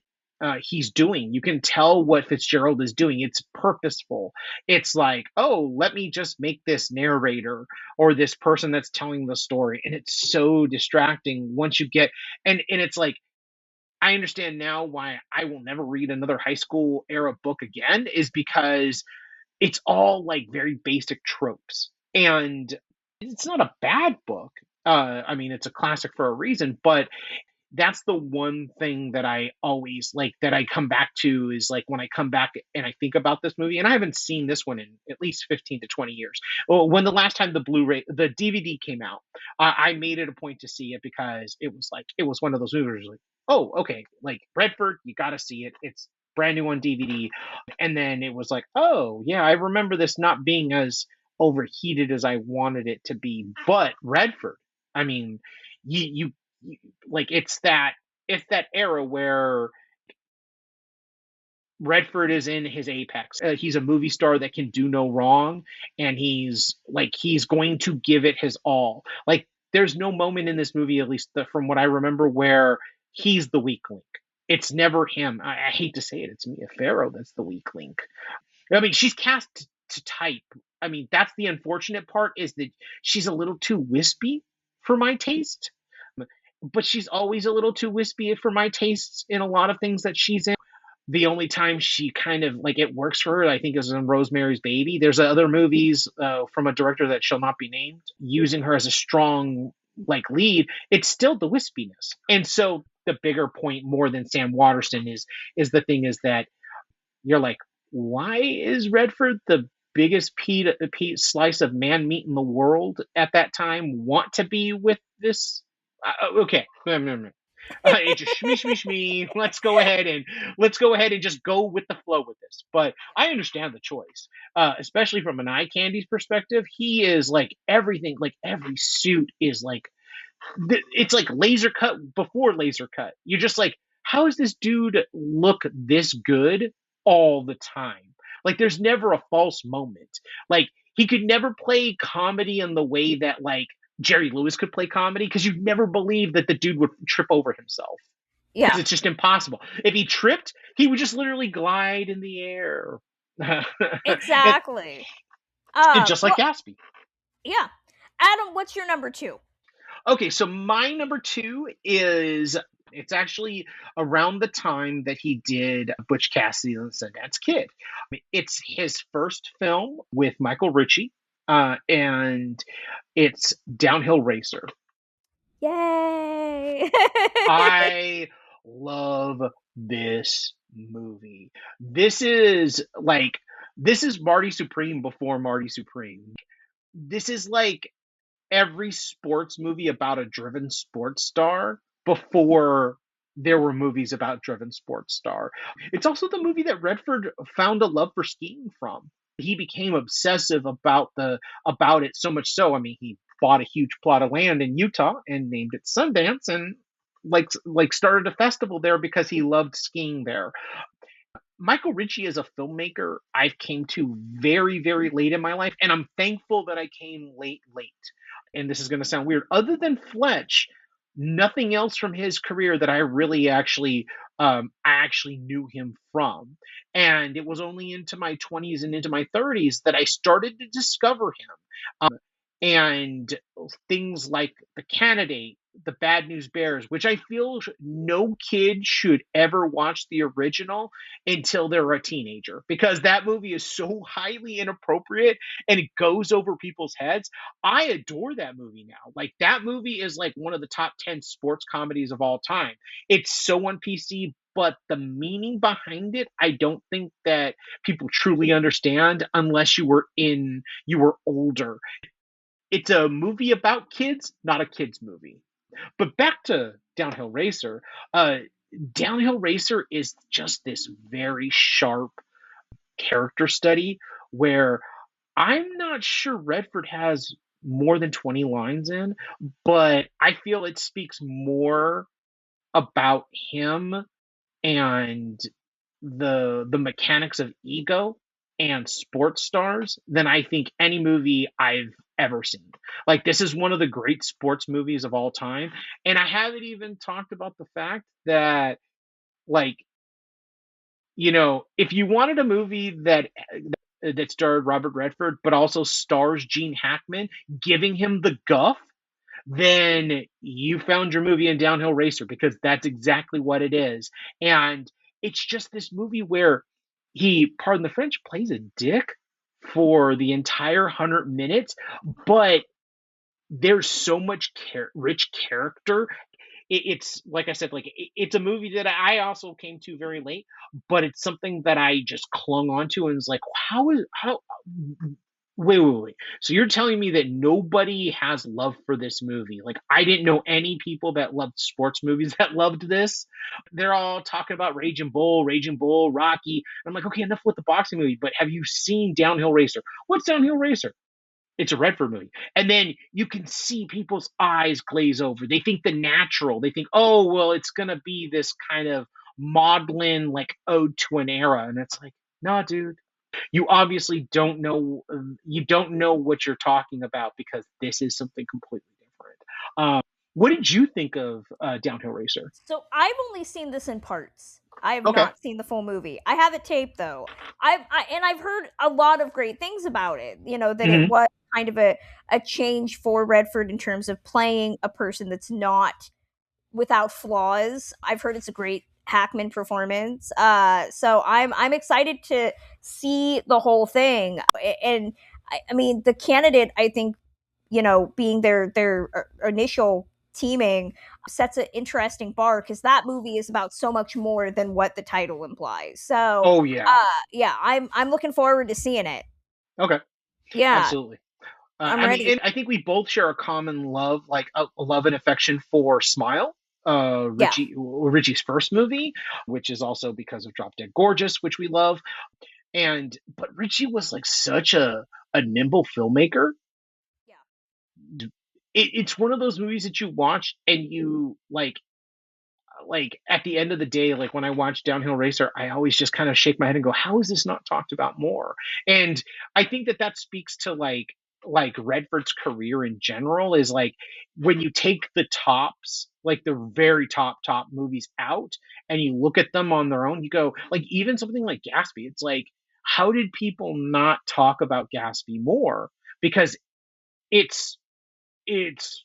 he's doing. You can tell what Fitzgerald is doing. It's purposeful. It's like, oh, let me just make this narrator or this person that's telling the story, and it's so distracting once you get, and it's like, I understand now why I will never read another high school era book again, is because it's all like very basic tropes. And it's not a bad book. I mean, it's a classic for a reason, but that's the one thing that I always like, that I come back to, is like when I come back and I think about this movie, and I haven't seen this one in at least 15 to 20 years. Well, when the last time the DVD came out, I made it a point to see it because it was one of those movies like, oh, okay, like Redford, you got to see it. It's brand new on DVD. And then it was like, oh, yeah, I remember this not being as overheated as I wanted it to be. But Redford, I mean, you like, it's that era where Redford is in his apex. He's a movie star that can do no wrong, and he's going to give it his all. Like, there's no moment in this movie, at least from what I remember, where he's the weak link. It's never him. I hate to say it, it's Mia Farrow that's the weak link. I mean, she's cast to type. I mean, that's the unfortunate part, is that she's a little too wispy for my taste. But she's always a little too wispy for my tastes in a lot of things that she's in. The only time she kind of like it works for her, I think, is in Rosemary's Baby. There's other movies from a director that shall not be named using her as a strong like lead. It's still the wispiness, and so the bigger point, more than Sam Waterston, is the thing is that you're like, why is Redford the biggest slice of man meat in the world at that time want to be with this? Okay, it's just shmee shmee shmee. Let's go ahead and just go with the flow with this. But I understand the choice, especially from an eye candy's perspective. He is like everything. Like, every suit is like, it's like laser cut before laser cut. You're just like, how does this dude look this good all the time? Like, there's never a false moment. Like, he could never play comedy in the way that like Jerry Lewis could play comedy, because you'd never believe that the dude would trip over himself, because yeah, it's just impossible. If he tripped, he would just literally glide in the air. it, exactly. it's just like Well, Gatsby. yeah. Adam, what's your number two? Okay, so my number two is, it's actually around the time that he did Butch Cassidy and the Sundance Kid. It's his first film with Michael Ritchie, and it's Downhill Racer. Yay! I love this movie. This is Marty Supreme before Marty Supreme. This is like every sports movie about a driven sports star before there were movies about driven sports star. It's also the movie that Redford found a love for skiing from. He became obsessive about it, so much so. I mean, he bought a huge plot of land in Utah and named it Sundance, and started a festival there because he loved skiing there. Michael Ritchie as a filmmaker, I've came to very, very late in my life, and I'm thankful that I came late, late. And this is going to sound weird. Other than Fletch, nothing else from his career that I really actually knew him from. And it was only into my 20s and into my 30s that I started to discover him. And things like The Candidate, The Bad News Bears, which I feel no kid should ever watch the original until they're a teenager, because that movie is so highly inappropriate and it goes over people's heads. I adore that movie now. Like, that movie is like one of the top 10 sports comedies of all time. It's so on PC, but the meaning behind it, I don't think that people truly understand unless you were older. It's a movie about kids, not a kids movie. But back to Downhill Racer. Uh, Downhill Racer is just this very sharp character study where I'm not sure Redford has more than 20 lines in, but I feel it speaks more about him and the mechanics of ego and sports stars than I think any movie I've ever seen. Like, this is one of the great sports movies of all time, and I haven't even talked about the fact that, like, if you wanted a movie that starred Robert Redford but also stars Gene Hackman giving him the guff, then you found your movie in Downhill Racer, because that's exactly what it is. And it's just this movie where he, pardon the French, plays a dick for the entire 100 minutes, but there's so much rich character. It's like I said, like, it's a movie that I also came to very late, but it's something that I just clung onto and was like, how wait. So you're telling me that nobody has love for this movie? Like, I didn't know any people that loved sports movies that loved this. They're all talking about Raging Bull, Rocky. I'm like, okay, enough with the boxing movie, but have you seen Downhill Racer? What's Downhill Racer? It's a Redford movie. And then you can see people's eyes glaze over. They think The Natural. They think, oh, well, it's going to be this kind of maudlin, like, ode to an era. And it's like, nah, dude, you obviously don't know. You don't know what you're talking about, because this is something completely different. What did you think of Downhill Racer? So I've only seen this in parts. I have Okay. not seen the full movie. I have it taped though. I've heard a lot of great things about it. That it Mhm. was kind of a change for Redford in terms of playing a person that's not without flaws. I've heard it's a great Hackman performance. So I'm excited to see the whole thing. And I mean, The Candidate, I think, being their initial teaming sets an interesting bar, because that movie is about so much more than what the title implies. So, Oh yeah. yeah, I'm looking forward to seeing it. Okay. Yeah, Absolutely. I'm I mean, ready. and I think we both share a common love, like a love and affection for Smile, Yeah. Richie's first movie, which is also because of Drop Dead Gorgeous, which we love. But Richie was like such a nimble filmmaker. Yeah. It's one of those movies that you watch and you like at the end of the day, like when I watch Downhill Racer, I always just kind of shake my head and go, how is this not talked about more? And I think that speaks to like Redford's career in general, is like, when you take the tops, like the very top movies out, and you look at them on their own, you go, like, even something like Gatsby, it's like, how did people not talk about Gatsby more? Because it's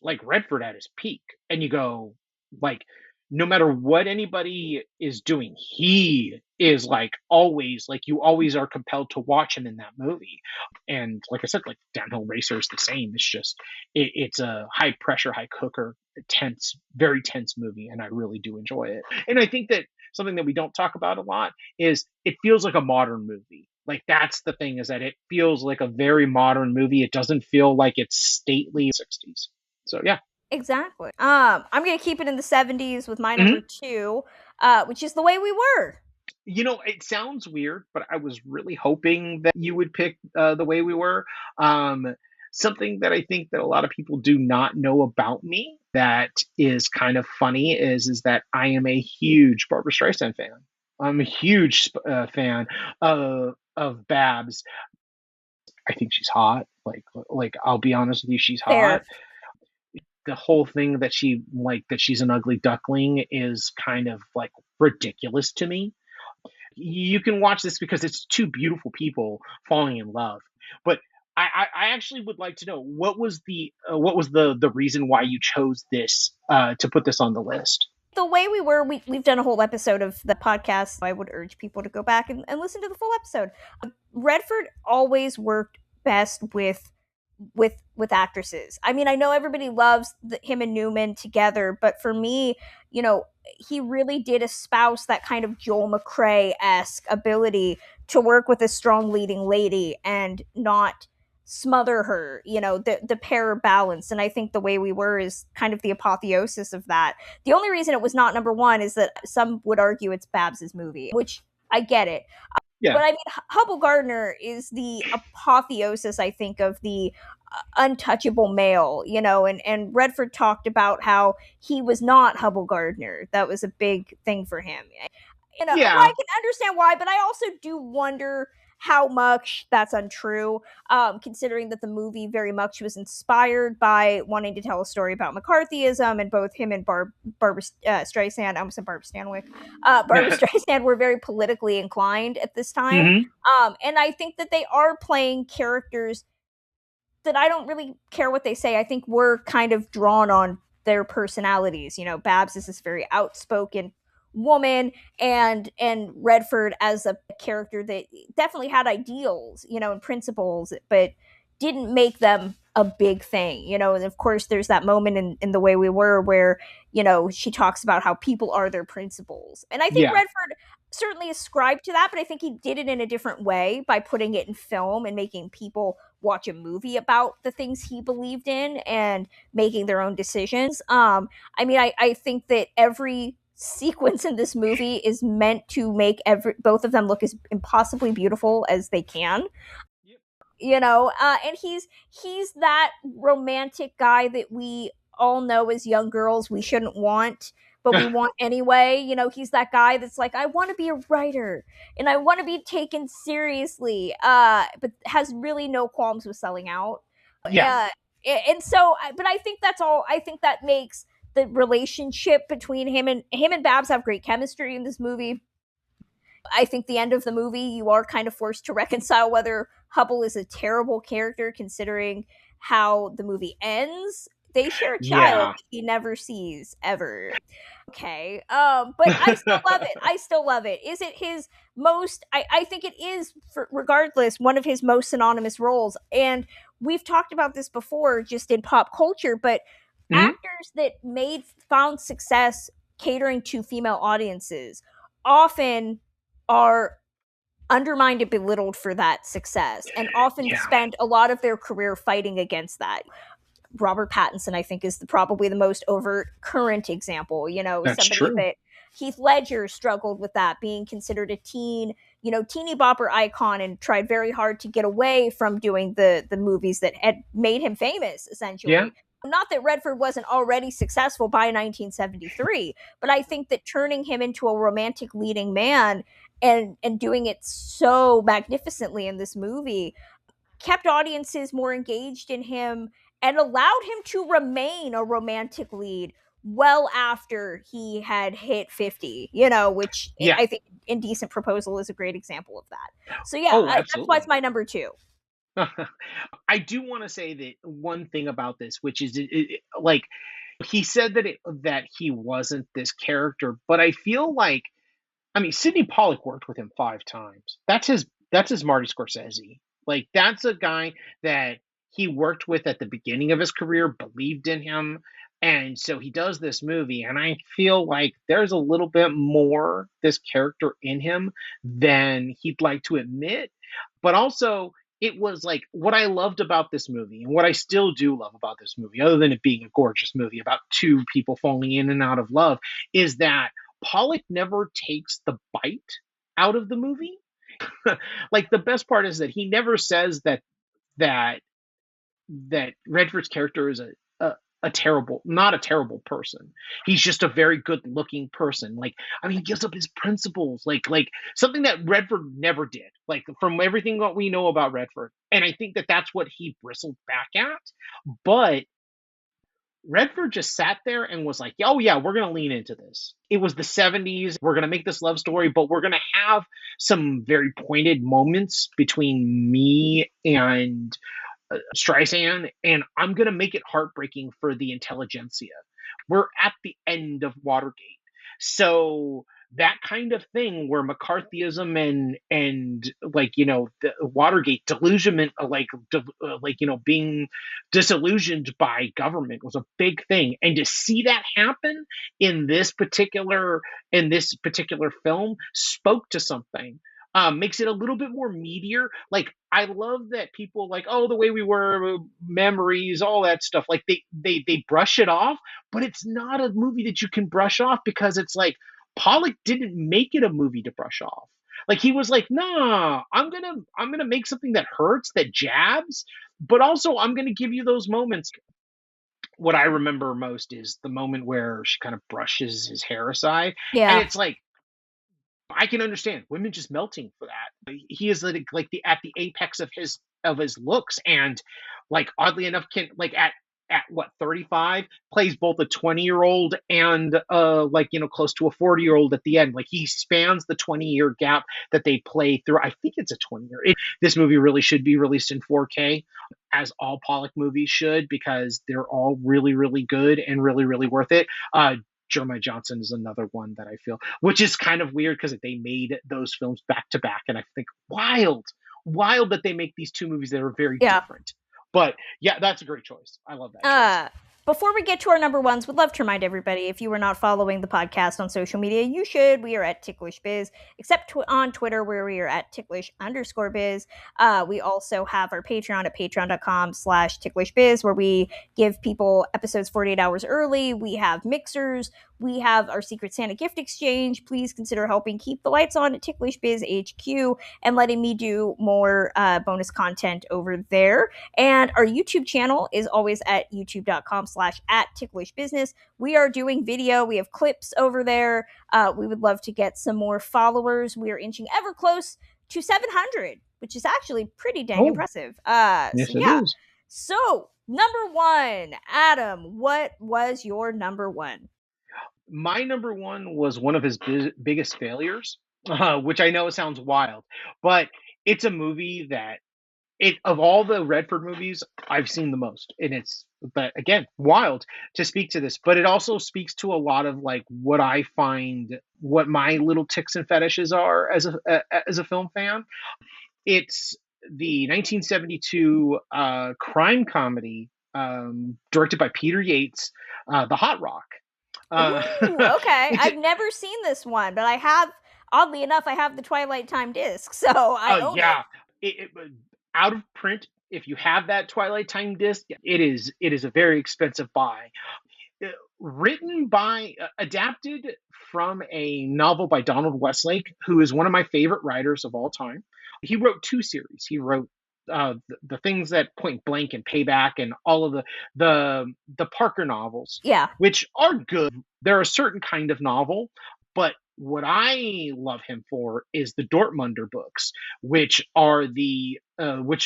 like Redford at his peak, and you go, like, no matter what anybody is doing, he is like always like you always are compelled to watch him in that movie. And like I said, like Downhill Racer is the same. It's just it's a high pressure, high cooker, tense, very tense movie, and I really do enjoy it. And I think that something that we don't talk about a lot is it feels like a modern movie. Like that's the thing, is that it feels like a very modern movie. It doesn't feel like it's stately 60s. So yeah. Exactly. I'm gonna keep it in the 70s with my number Mhm. 2, which is The Way We Were. You know, it sounds weird, but I was really hoping that you would pick The Way We Were. Um, Something that I think that a lot of people do not know about me that is kind of funny is that I am a huge Barbara Streisand fan. I'm a huge fan of Babs. I think she's hot. Like I'll be honest with you, she's Fair. hot. The whole thing that she's an ugly duckling is kind of like ridiculous to me. You can watch this because it's two beautiful people falling in love. But I actually would like to know what was the reason why you chose this to put this on the list. The Way We Were, we've done a whole episode of the podcast. I would urge people to go back and listen to the full episode. Redford always worked best with actresses. I mean, I know everybody loves him and Newman together, but for me, you know, he really did espouse that kind of Joel McCrea-esque ability to work with a strong leading lady and not smother her, you know, the pair balance. And I think The Way We Were is kind of the apotheosis of that. The only reason it was not number 1 is that some would argue it's Babs's movie, which I get it. Yeah. But I mean, Hubble Gardner is the apotheosis, I think, of the untouchable male, you know, and Redford talked about how he was not Hubble Gardner. That was a big thing for him. You know, well, I Yeah. can understand why, but I also do wonder how much that's untrue, considering that the movie very much was inspired by wanting to tell a story about McCarthyism, and both him and Barbara Streisand, I almost said Barbara Stanwyck, Barbara Streisand were very politically inclined at this time. Hmm. And I think that they are playing characters that I don't really care what they say. I think we're kind of drawn on their personalities. You know, Babs is this very outspoken woman, and Redford as a character that definitely had ideals, you know, and principles, but didn't make them a big thing, you know. And of course there's that moment in The Way We Were where, you know, she talks about how people are their principles. And I think Yeah. Redford certainly ascribed to that, but I think he did it in a different way by putting it in film and making people watch a movie about the things he believed in and making their own decisions. I mean, I think that every sequence in this movie is meant to make both of them look as impossibly beautiful as they can. Yep. You know, and he's that romantic guy that we all know as young girls we shouldn't want, but we want anyway. You know, he's that guy that's like, I want to be a writer and I want to be taken seriously, but has really no qualms with selling out. Yeah. And so, but I think that's all. I think that makes the relationship between him and Babs have great chemistry in this movie. I think the end of the movie, you are kind of forced to reconcile whether Hubble is a terrible character, considering how the movie ends. They share a child Yeah. he never sees ever. Okay. But I still love it. I still love it. Is it his most, I think it is, regardless, one of his most synonymous roles. And we've talked about this before just in pop culture, but Hmm. actors that found success catering to female audiences often are undermined and belittled for that success, and often Yeah. spend a lot of their career fighting against that. Robert Pattinson, I think, is probably the most overt current example. You know, That's somebody true. that Heath Ledger struggled with that, being considered a teeny bopper icon, and tried very hard to get away from doing the movies that had made him famous, Yeah. essentially. Not that Redford wasn't already successful by 1973, but I think that turning him into a romantic leading man and doing it so magnificently in this movie kept audiences more engaged in him and allowed him to remain a romantic lead well after he had hit 50, you know, which Yeah. I think Indecent Proposal is a great example of that. So yeah, Oh, that's why it's absolutely. my number 2. I do want to say that one thing about this, which is like He said that he wasn't this character, but I feel like, I mean, Sidney Pollack worked with him 5 times. That's his Marty Scorsese. Like, that's a guy that he worked with at the beginning of his career, believed in him, and so he does this movie, and I feel like there's a little bit more this character in him than he'd like to admit. But also, it was like what I loved about this movie, and what I still do love about this movie, other than it being a gorgeous movie about two people falling in and out of love, is that Pollock never takes the bite out of the movie. Like, the best part is that he never says that that Redford's character is a terrible, not a terrible person. He's just a very good looking person. Like, I mean, he gives up his principles, like something that Redford never did. Like, from everything that we know about Redford, and I think that that's what he bristled back at. But Redford just sat there and was like, "Oh yeah, we're gonna lean into this." It was the '70s. We're gonna make this love story, but we're gonna have some very pointed moments between me and Streisand, and I'm going to make it heartbreaking for the intelligentsia. We're at the end of Watergate. So that kind of thing where McCarthyism and like, the Watergate delusionment, being disillusioned by government was a big thing, and to see that happen in this particular film spoke to something. Makes it a little bit more meatier. Like, I love that people like, oh, the way we were, memories, all that stuff. Like, they brush it off, but it's not a movie that you can brush off, because it's like Pollock didn't make it a movie to brush off. Like, he was like, nah, I'm gonna make something that hurts, that jabs, but also I'm gonna give you those moments. What I remember most is the moment where she kind of brushes his hair aside, and Yeah. it's like, I can understand women just melting for that. He is like the at the apex of his looks, and like, oddly enough, can like at what, 35, plays both a 20-year-old and close to a 40-year-old at the end. Like, he spans the 20-year gap that they play through. I think it's a 20-year. This movie really should be released in 4K, as all Pollock movies should, because they're all really, really good and really, really worth it. Jeremiah Johnson is another one that I feel, which is kind of weird because they made those films back to back, and I think wild that they make these two movies that are very Yeah. different. But yeah, that's a great choice. I love that choice. Before we get to our number ones, would love to remind everybody, if you are not following the podcast on social media, you should. We are at Ticklish Biz, except on Twitter, where we are at Ticklish_Biz. We also have our Patreon at patreon.com/TicklishBiz, where we give people episodes 48 hours early. We have mixers. We have our Secret Santa gift exchange. Please consider helping keep the lights on at Ticklish Biz HQ and letting me do more bonus content over there. And our YouTube channel is always at youtube.com/@TicklishBusiness. We are doing video. We have clips over there. We would love to get some more followers. We are inching ever close to 700, which is actually pretty dang impressive. Yes, it is. So, number one, Adam, what was your number one? My number one was one of his biggest failures, which I know sounds wild, but it's a movie that, of all the Redford movies, I've seen the most, and but again, wild to speak to this, but it also speaks to a lot of like what I find, what my little ticks and fetishes are as a film fan. It's the 1972 crime comedy, directed by Peter Yates, The Hot Rock. Ooh, okay. I've never seen this one, but I have, oddly enough, I have the Twilight Time disc, so I own it. Out of print. If you have that Twilight Time disc, it is a very expensive buy. Adapted from a novel by Donald Westlake, who is one of my favorite writers of all time. He wrote 2 series. He wrote the things that Point Blank and Payback and all of the Parker novels, which are good. They're a certain kind of novel, but what I love him for is the Dortmunder books, which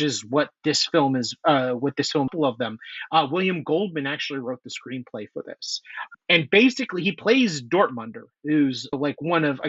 is what this film is. Love them. William Goldman actually wrote the screenplay for this, and basically he plays Dortmunder, who's like one of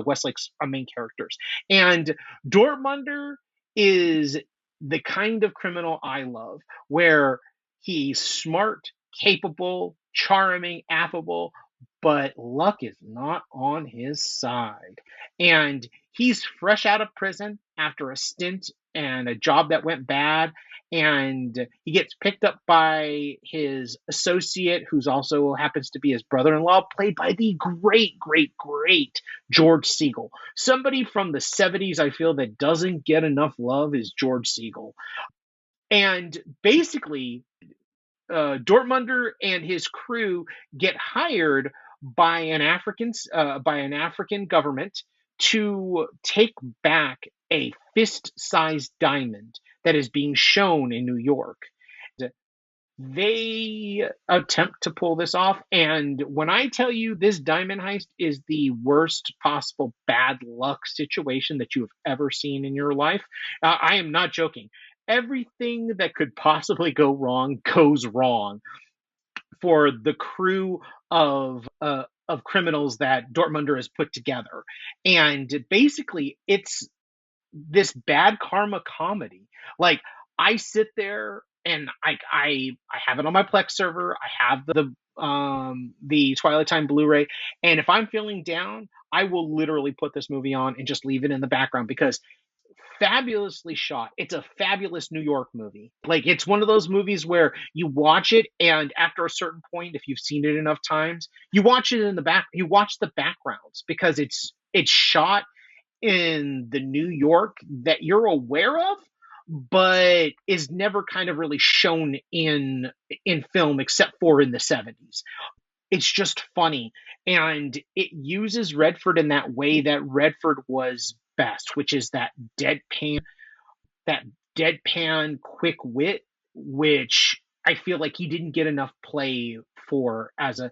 Westlake's main characters. And Dortmunder is the kind of criminal I love, where he's smart, capable, charming, affable, but luck is not on his side. And he's fresh out of prison after a stint and a job that went bad. And he gets picked up by his associate, who's also happens to be his brother-in-law, played by the great George Segal. Somebody from the 70s, I feel, that doesn't get enough love is George Segal. And basically, Dortmunder and his crew get hired by an African government to take back a fist-sized diamond that is being shown in New York. They attempt to pull this off, and when I tell you this diamond heist is the worst possible bad luck situation that you have ever seen in your life, I am not joking. Everything that could possibly go wrong goes wrong for the crew of criminals that Dortmunder has put together. And basically, it's this bad karma comedy. Like, I sit there and I have it on my Plex server. I have the Twilight Time Blu-ray, and if I'm feeling down, I will literally put this movie on and just leave it in the background because fabulously shot. It's a fabulous New York movie. Like, it's one of those movies where you watch it, and after a certain point, if you've seen it enough times, you watch it in the back. You watch the backgrounds because it's shot in the New York that you're aware of, but is never kind of really shown in film except for in the 70s. It's just funny, and it uses Redford in that way that Redford was best, which is that deadpan quick wit, which I feel like he didn't get enough play for as a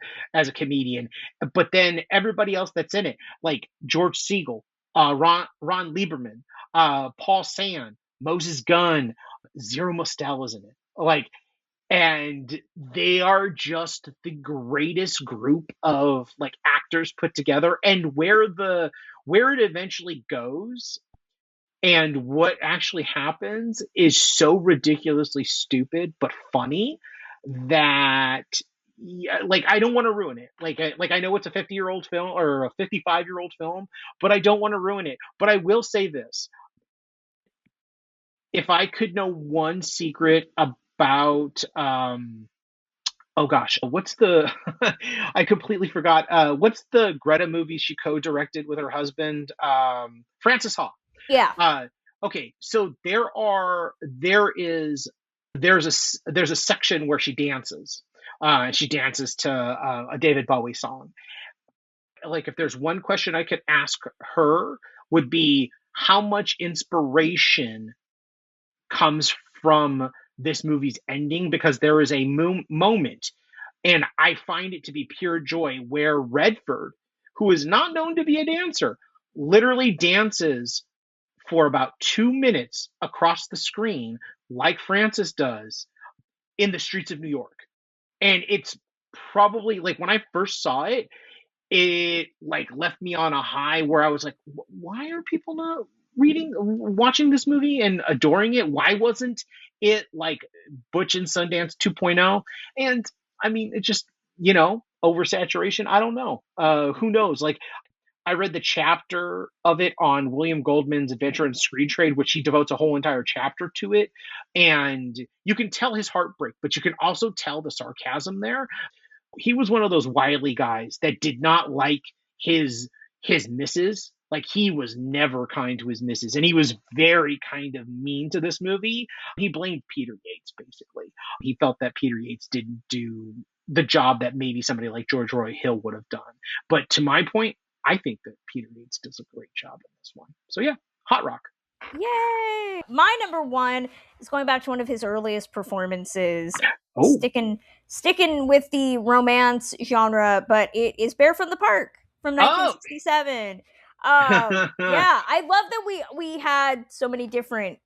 comedian. But then everybody else that's in it, like George Segal, Ron Lieberman, Paul Sand, Moses Gunn, Zero Mostel is in it. Like, and they are just the greatest group of like actors put together. And where it eventually goes and what actually happens is so ridiculously stupid but funny that, yeah, like, I don't want to ruin it. Like I know it's a 50-year-old film or a 55-year-old film, but I don't want to ruin it. But I will say this: if I could know one secret about oh gosh, what's the I completely forgot. What's the Greta movie she co-directed with her husband, Francis Ha? Yeah. Okay, so there's a section where she dances. And she dances to a David Bowie song. Like, if there's one question I could ask her, would be how much inspiration comes from this movie's ending, because there is a moment, and I find it to be pure joy, where Redford, who is not known to be a dancer, literally dances for about 2 minutes across the screen, like Francis does, in the streets of New York. And it's probably, like, when I first saw it, it like left me on a high where I was like, why are people not watching this movie and adoring it? Why wasn't it like Butch and Sundance 2.0? And I mean, it just, oversaturation. I don't know. Who knows? Like, I read the chapter of it on William Goldman's Adventure in Screen Trade, which he devotes a whole entire chapter to it. And you can tell his heartbreak, but you can also tell the sarcasm there. He was one of those wily guys that did not like his misses. Like, he was never kind to his misses, and he was very kind of mean to this movie. He blamed Peter Yates, basically. He felt that Peter Yates didn't do the job that maybe somebody like George Roy Hill would have done. But to my point, I think that Peter Yates does a great job in this one. So yeah, Hot Rock. Yay! My number one is going back to one of his earliest performances, Oh. sticking with the romance genre, but it is Bear from the Park from 1967. Yeah, I love that we had so many different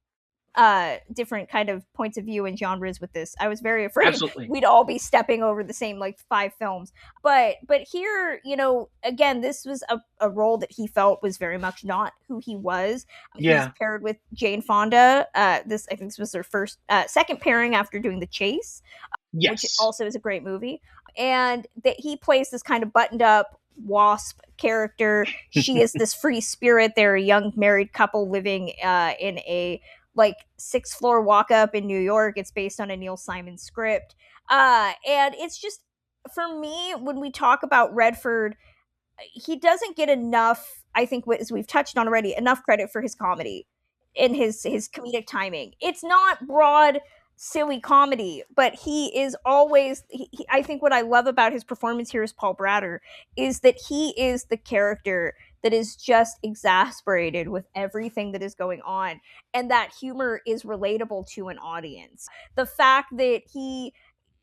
kind of points of view and genres with this. I was very afraid we'd all be stepping over the same like 5 films, but here, again, this was a role that he felt was very much not who he was. Yeah. He's paired with Jane Fonda. I think this was their second pairing after doing The Chase, yes, which also is a great movie. and that he plays this kind of buttoned up wasp character. She is this free spirit. They're a young married couple living in a like sixth floor walk up in New York. It's based on a Neil Simon script. And it's just, for me, when we talk about Redford, he doesn't get enough, I think, as we've touched on already, enough credit for his comedy and his comedic timing. It's not broad silly comedy, but he is always I think what I love about his performance here as Paul Bratter is that he is the character that is just exasperated with everything that is going on, and that humor is relatable to an audience. The fact that he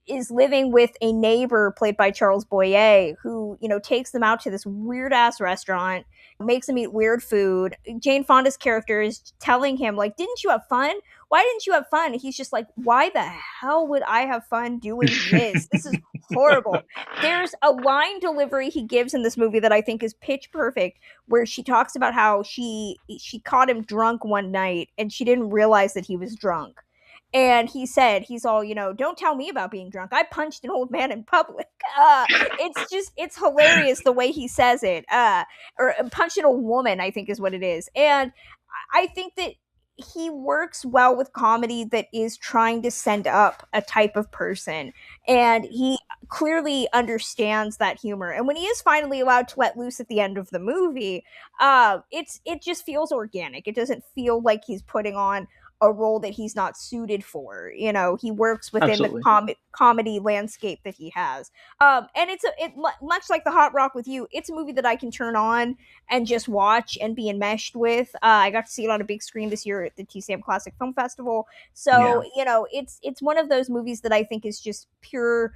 is living with a neighbor played by Charles Boyer who, takes them out to this weird ass restaurant, makes them eat weird food. Jane Fonda's character is telling him, like, didn't you have fun? Why didn't you have fun? And he's just like, why the hell would I have fun doing this? This is horrible. There's a line delivery he gives in this movie that I think is pitch perfect, where she talks about how she caught him drunk one night and she didn't realize that he was drunk. And he said, he's all, don't tell me about being drunk. I punched an old man in public. It's hilarious the way he says it. Or punched an old woman, I think is what it is. And I think that he works well with comedy that is trying to send up a type of person. And he clearly understands that humor. And when he is finally allowed to let loose at the end of the movie, it just feels organic. It doesn't feel like he's putting on a role that he's not suited for. He works within Absolutely. the comedy landscape that he has. And much like The Hot Rock with You, it's a movie that I can turn on and just watch and be enmeshed with. I got to see it on a big screen this year at the TCM Classic Film Festival. So, it's one of those movies that I think is just pure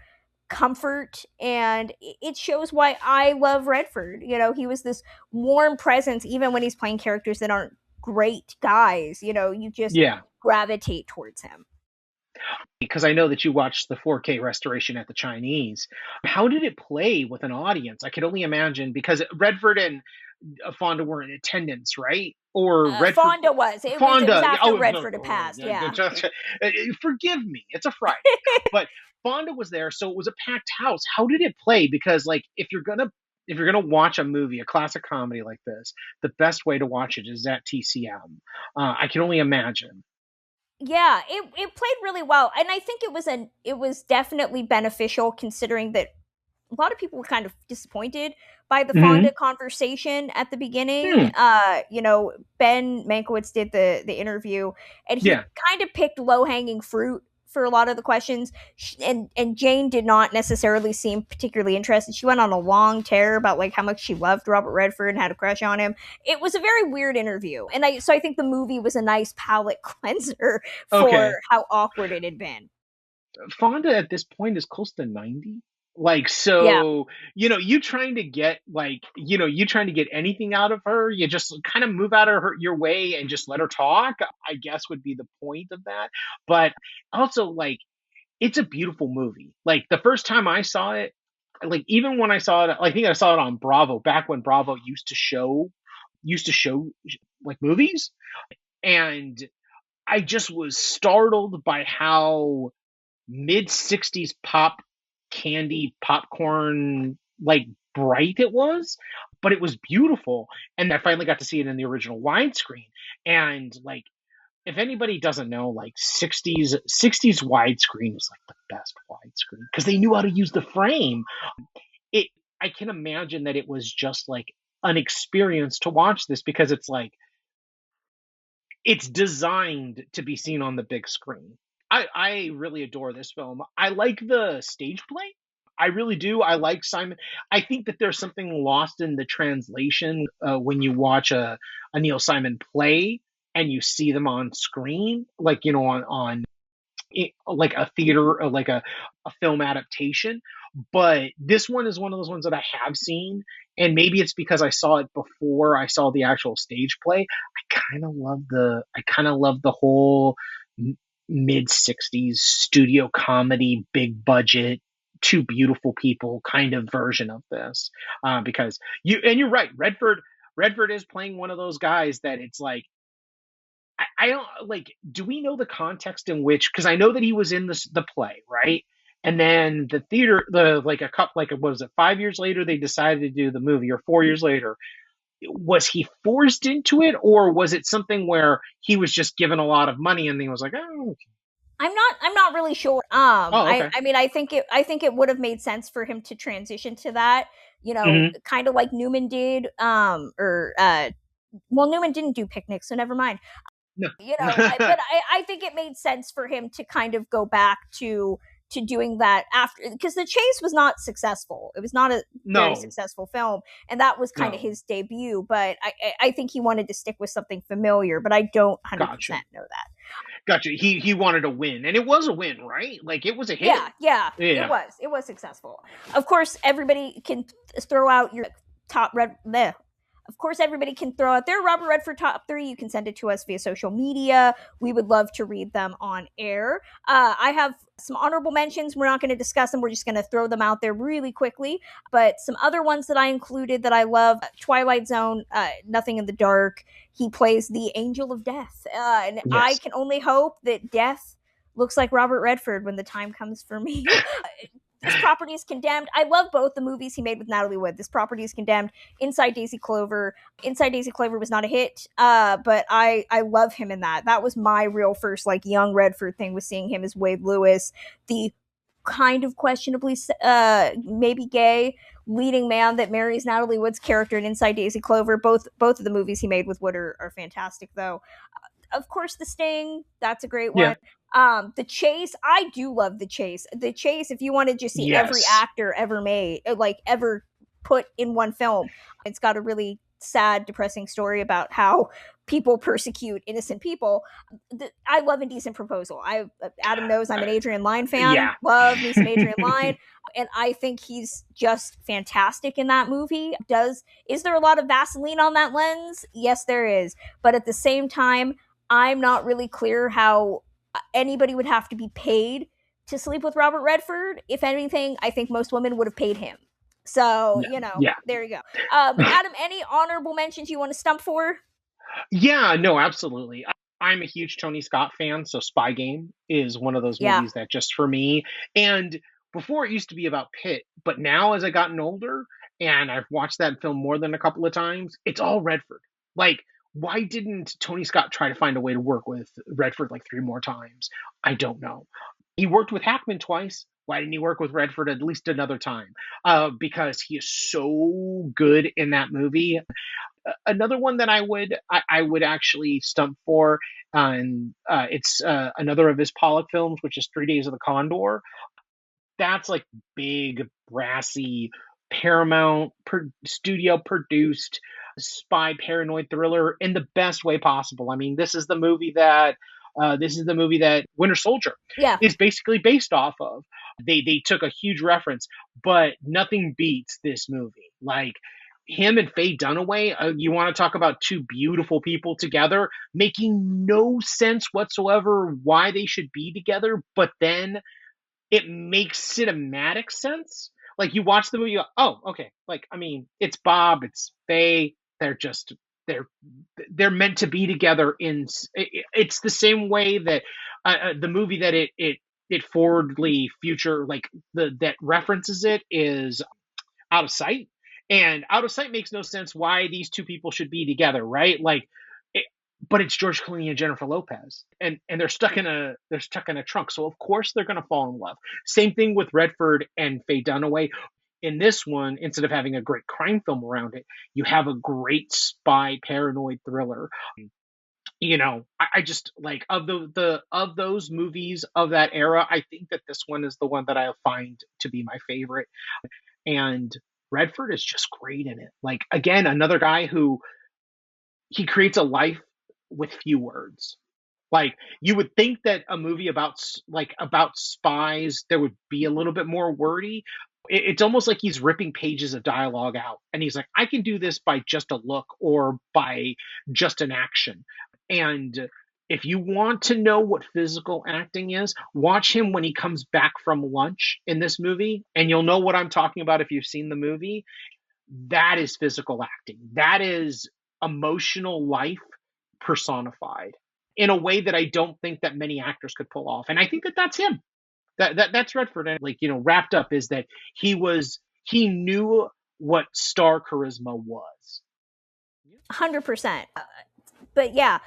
comfort, and it shows why I love Redford. He was this warm presence even when he's playing characters that aren't great guys. You just gravitate towards him. Because I know that you watched the 4K restoration at the Chinese. How did it play with an audience? I could only imagine, because Redford and Fonda were in attendance, right? Or Redford, Fonda was. It was after Redford had passed. Yeah. Forgive me, it's a Friday, but Fonda was there, so it was a packed house. How did it play? Because if you're gonna watch a movie, a classic comedy like this, the best way to watch it is at TCM. I can only imagine. Yeah, it played really well, and I think it was definitely beneficial, considering that a lot of people were kind of disappointed by the Fonda conversation at the beginning. Ben Mankiewicz did the interview, and he kind of picked low hanging fruit for a lot of the questions, and Jane did not necessarily seem particularly interested. She went on a long tear about like how much she loved Robert Redford and had a crush on him. It was a very weird interview, and I think the movie was a nice palate cleanser for how awkward it had been. Fonda at this point is close to 90. You trying to get anything out of her, you just kind of move out of your way and just let her talk, I guess, would be the point of that. But also, it's a beautiful movie. Like, the first time I saw it, even when I saw it, I think I saw it on Bravo, back when Bravo used to show like movies, and I just was startled by how mid 60s pop candy popcorn bright it was, but it was beautiful. And I finally got to see it in the original widescreen. And if anybody doesn't know, 60s widescreen is the best widescreen because they knew how to use the frame. I can imagine that it was just an experience to watch this, because it's designed to be seen on the big screen. I really adore this film. I like the stage play. I really do. I like Simon. I think that there's something lost in the translation when you watch a Neil Simon play and you see them on screen, on a theater, or a film adaptation. But this one is one of those ones that I have seen, and maybe it's because I saw it before I saw the actual stage play. I kind of love the whole mid 60s studio comedy, big budget, two beautiful people kind of version of this, because you're right, Redford is playing one of those guys that it's I don't do we know the context in which, because I know that he was in the play, right? And then the theater, the like a couple, like what was it, 5 years later, they decided to do the movie, or 4 years later. Was he forced into it, or was it something where he was just given a lot of money and he was like, oh, okay. I'm not really sure. Oh, okay. I mean, I think it would have made sense for him to transition to that, Hmm. kind of like Newman did, or well, Newman didn't do Picnic, so never mind. No. But I think it made sense for him to kind of go back to doing that after, because The Chase was not successful. It was not a very No, successful film, and that was kind of no. his debut. But I think he wanted to stick with something familiar, but I don't 100% Gotcha. know that. Gotcha. He wanted a win, and it was a win, right? Like it was a hit. Yeah, it Yeah. was. It was successful. Of course, everybody can throw out your top red. Bleh. Of course, everybody can throw out their Robert Redford top three. You can send it to us via social media. We would love to read them on air. I have some honorable mentions. We're not going to discuss them. We're just going to throw them out there really quickly. But some other ones that I included that I love: Twilight Zone, Nothing in the Dark. He plays the Angel of Death, and I Yes. can only hope that death looks like Robert Redford when the time comes for me. This Property is Condemned. I love both the movies he made with Natalie Wood. This Property is Condemned. Inside Daisy Clover. Inside Daisy Clover was not a hit, but I love him in that. That was my real first like young Redford thing, was seeing him as Wade Lewis, the kind of questionably maybe gay leading man that marries Natalie Wood's character in Inside Daisy Clover. Both of the movies he made with Wood are fantastic, though. Of course, The Sting, that's a great Yeah. one. The Chase, I do love The Chase. The Chase, if you want to just see every Yes. actor ever made, like ever put in one film, it's got a really sad, depressing story about how people persecute innocent people. I love Indecent Proposal. Adam knows I'm an Adrian Lyne fan. Yeah. Love me some Adrian Lyne, and I think he's just fantastic in that movie. Is there a lot of Vaseline on that lens? Yes, there is, but at the same time, I'm not really clear how anybody would have to be paid to sleep with Robert Redford. If anything, I think most women would have paid him. So, Yeah. there you go. Adam, any honorable mentions you want to stump for? Yeah, no, absolutely. I'm a huge Tony Scott fan, so Spy Game is one of those Yeah. movies that just for me. And before it used to be about Pitt, but now as I gotten older and I've watched that film more than a couple of times, it's all Redford. Like, why didn't Tony Scott try to find a way to work with Redford like three more times? I don't know. He worked with Hackman twice. Why didn't he work with Redford at least another time? Because he is so good in that movie. Another one that I would actually stump for, and it's another of his Pollock films, which is 3 Days of the Condor. That's like big, brassy, Paramount studio produced spy paranoid thriller in the best way possible. I mean, this is the movie that Winter Soldier Yeah. is basically based off of. They took a huge reference, but nothing beats this movie. Like him and Faye Dunaway, you want to talk about two beautiful people together, making no sense whatsoever why they should be together, but then it makes cinematic sense. Like you watch the movie, you go, oh, okay. Like I mean, it's Bob, it's Faye. They're they're meant to be together. It's the same way that the movie that it forwardly future like the that references it is Out of Sight. And Out of Sight makes no sense why these two people should be together, right? Like, it, but it's George Clooney and Jennifer Lopez, and they're stuck in a trunk, so of course they're gonna fall in love. Same thing with Redford and Faye Dunaway. In this one, instead of having a great crime film around it, you have a great spy paranoid thriller. I just like of those movies of that era. I think that this one is the one that I find to be my favorite, and Redford is just great in it. Like again, another guy who he creates a life with few words. Like you would think that a movie about spies there would be a little bit more wordy. It's almost like he's ripping pages of dialogue out, and he's like, I can do this by just a look or by just an action. And if you want to know what physical acting is, watch him when he comes back from lunch in this movie, and you'll know what I'm talking about if you've seen the movie. That is physical acting. That is emotional life personified in a way that I don't think that many actors could pull off. And I think that that's him. That's Redford, and like, wrapped up is that he knew what star charisma was. 100%. But yeah,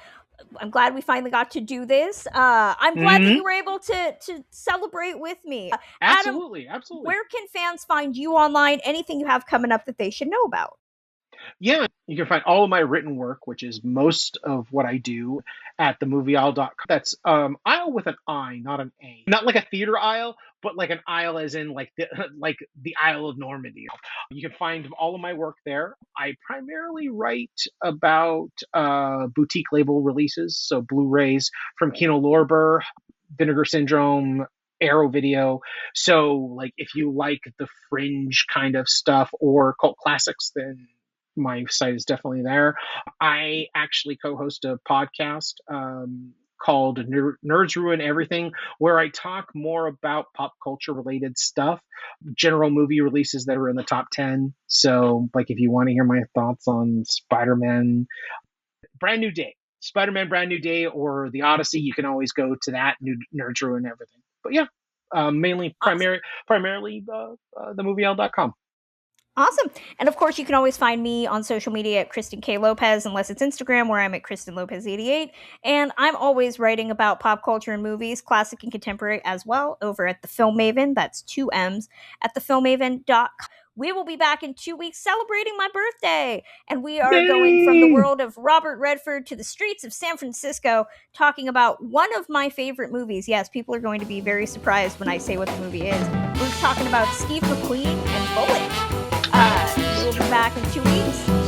I'm glad we finally got to do this. I'm glad that Mhm. you were able to celebrate with me. Absolutely, Adam, absolutely. where can fans find you online? Anything you have coming up that they should know about? Yeah, you can find all of my written work, which is most of what I do, at themovieaisle.com. That's aisle with an I, not an A. Not like a theater aisle, but like an aisle as in like the like the Isle of Normandy. You can find all of my work there. I primarily write about boutique label releases, so Blu-rays from Kino Lorber, Vinegar Syndrome, Arrow Video. So like if you like the fringe kind of stuff or cult classics, then my site is definitely there. I actually co-host a podcast called Nerds Ruin Everything, where I talk more about pop culture related stuff, general movie releases that are in the top 10. So, like, if you want to hear my thoughts on Spider-Man Brand New Day, Spider-Man Brand New Day, or The Odyssey, you can always go to that, Nerds Ruin Everything. But yeah, mainly, Awesome. primarily themovieal.com. Awesome. And of course, you can always find me on social media at Kristen K. Lopez, unless it's Instagram, where I'm at Kristen Lopez88. And I'm always writing about pop culture and movies, classic and contemporary as well, over at the Film Maven. That's 2 M's at thefilmmaven.com. We will be back in 2 weeks celebrating my birthday. And we are going from the world of Robert Redford to the streets of San Francisco, talking about one of my favorite movies. Yes, people are going to be very surprised when I say what the movie is. We're talking about Steve McQueen and Bullitt. We'll be back in 2 weeks.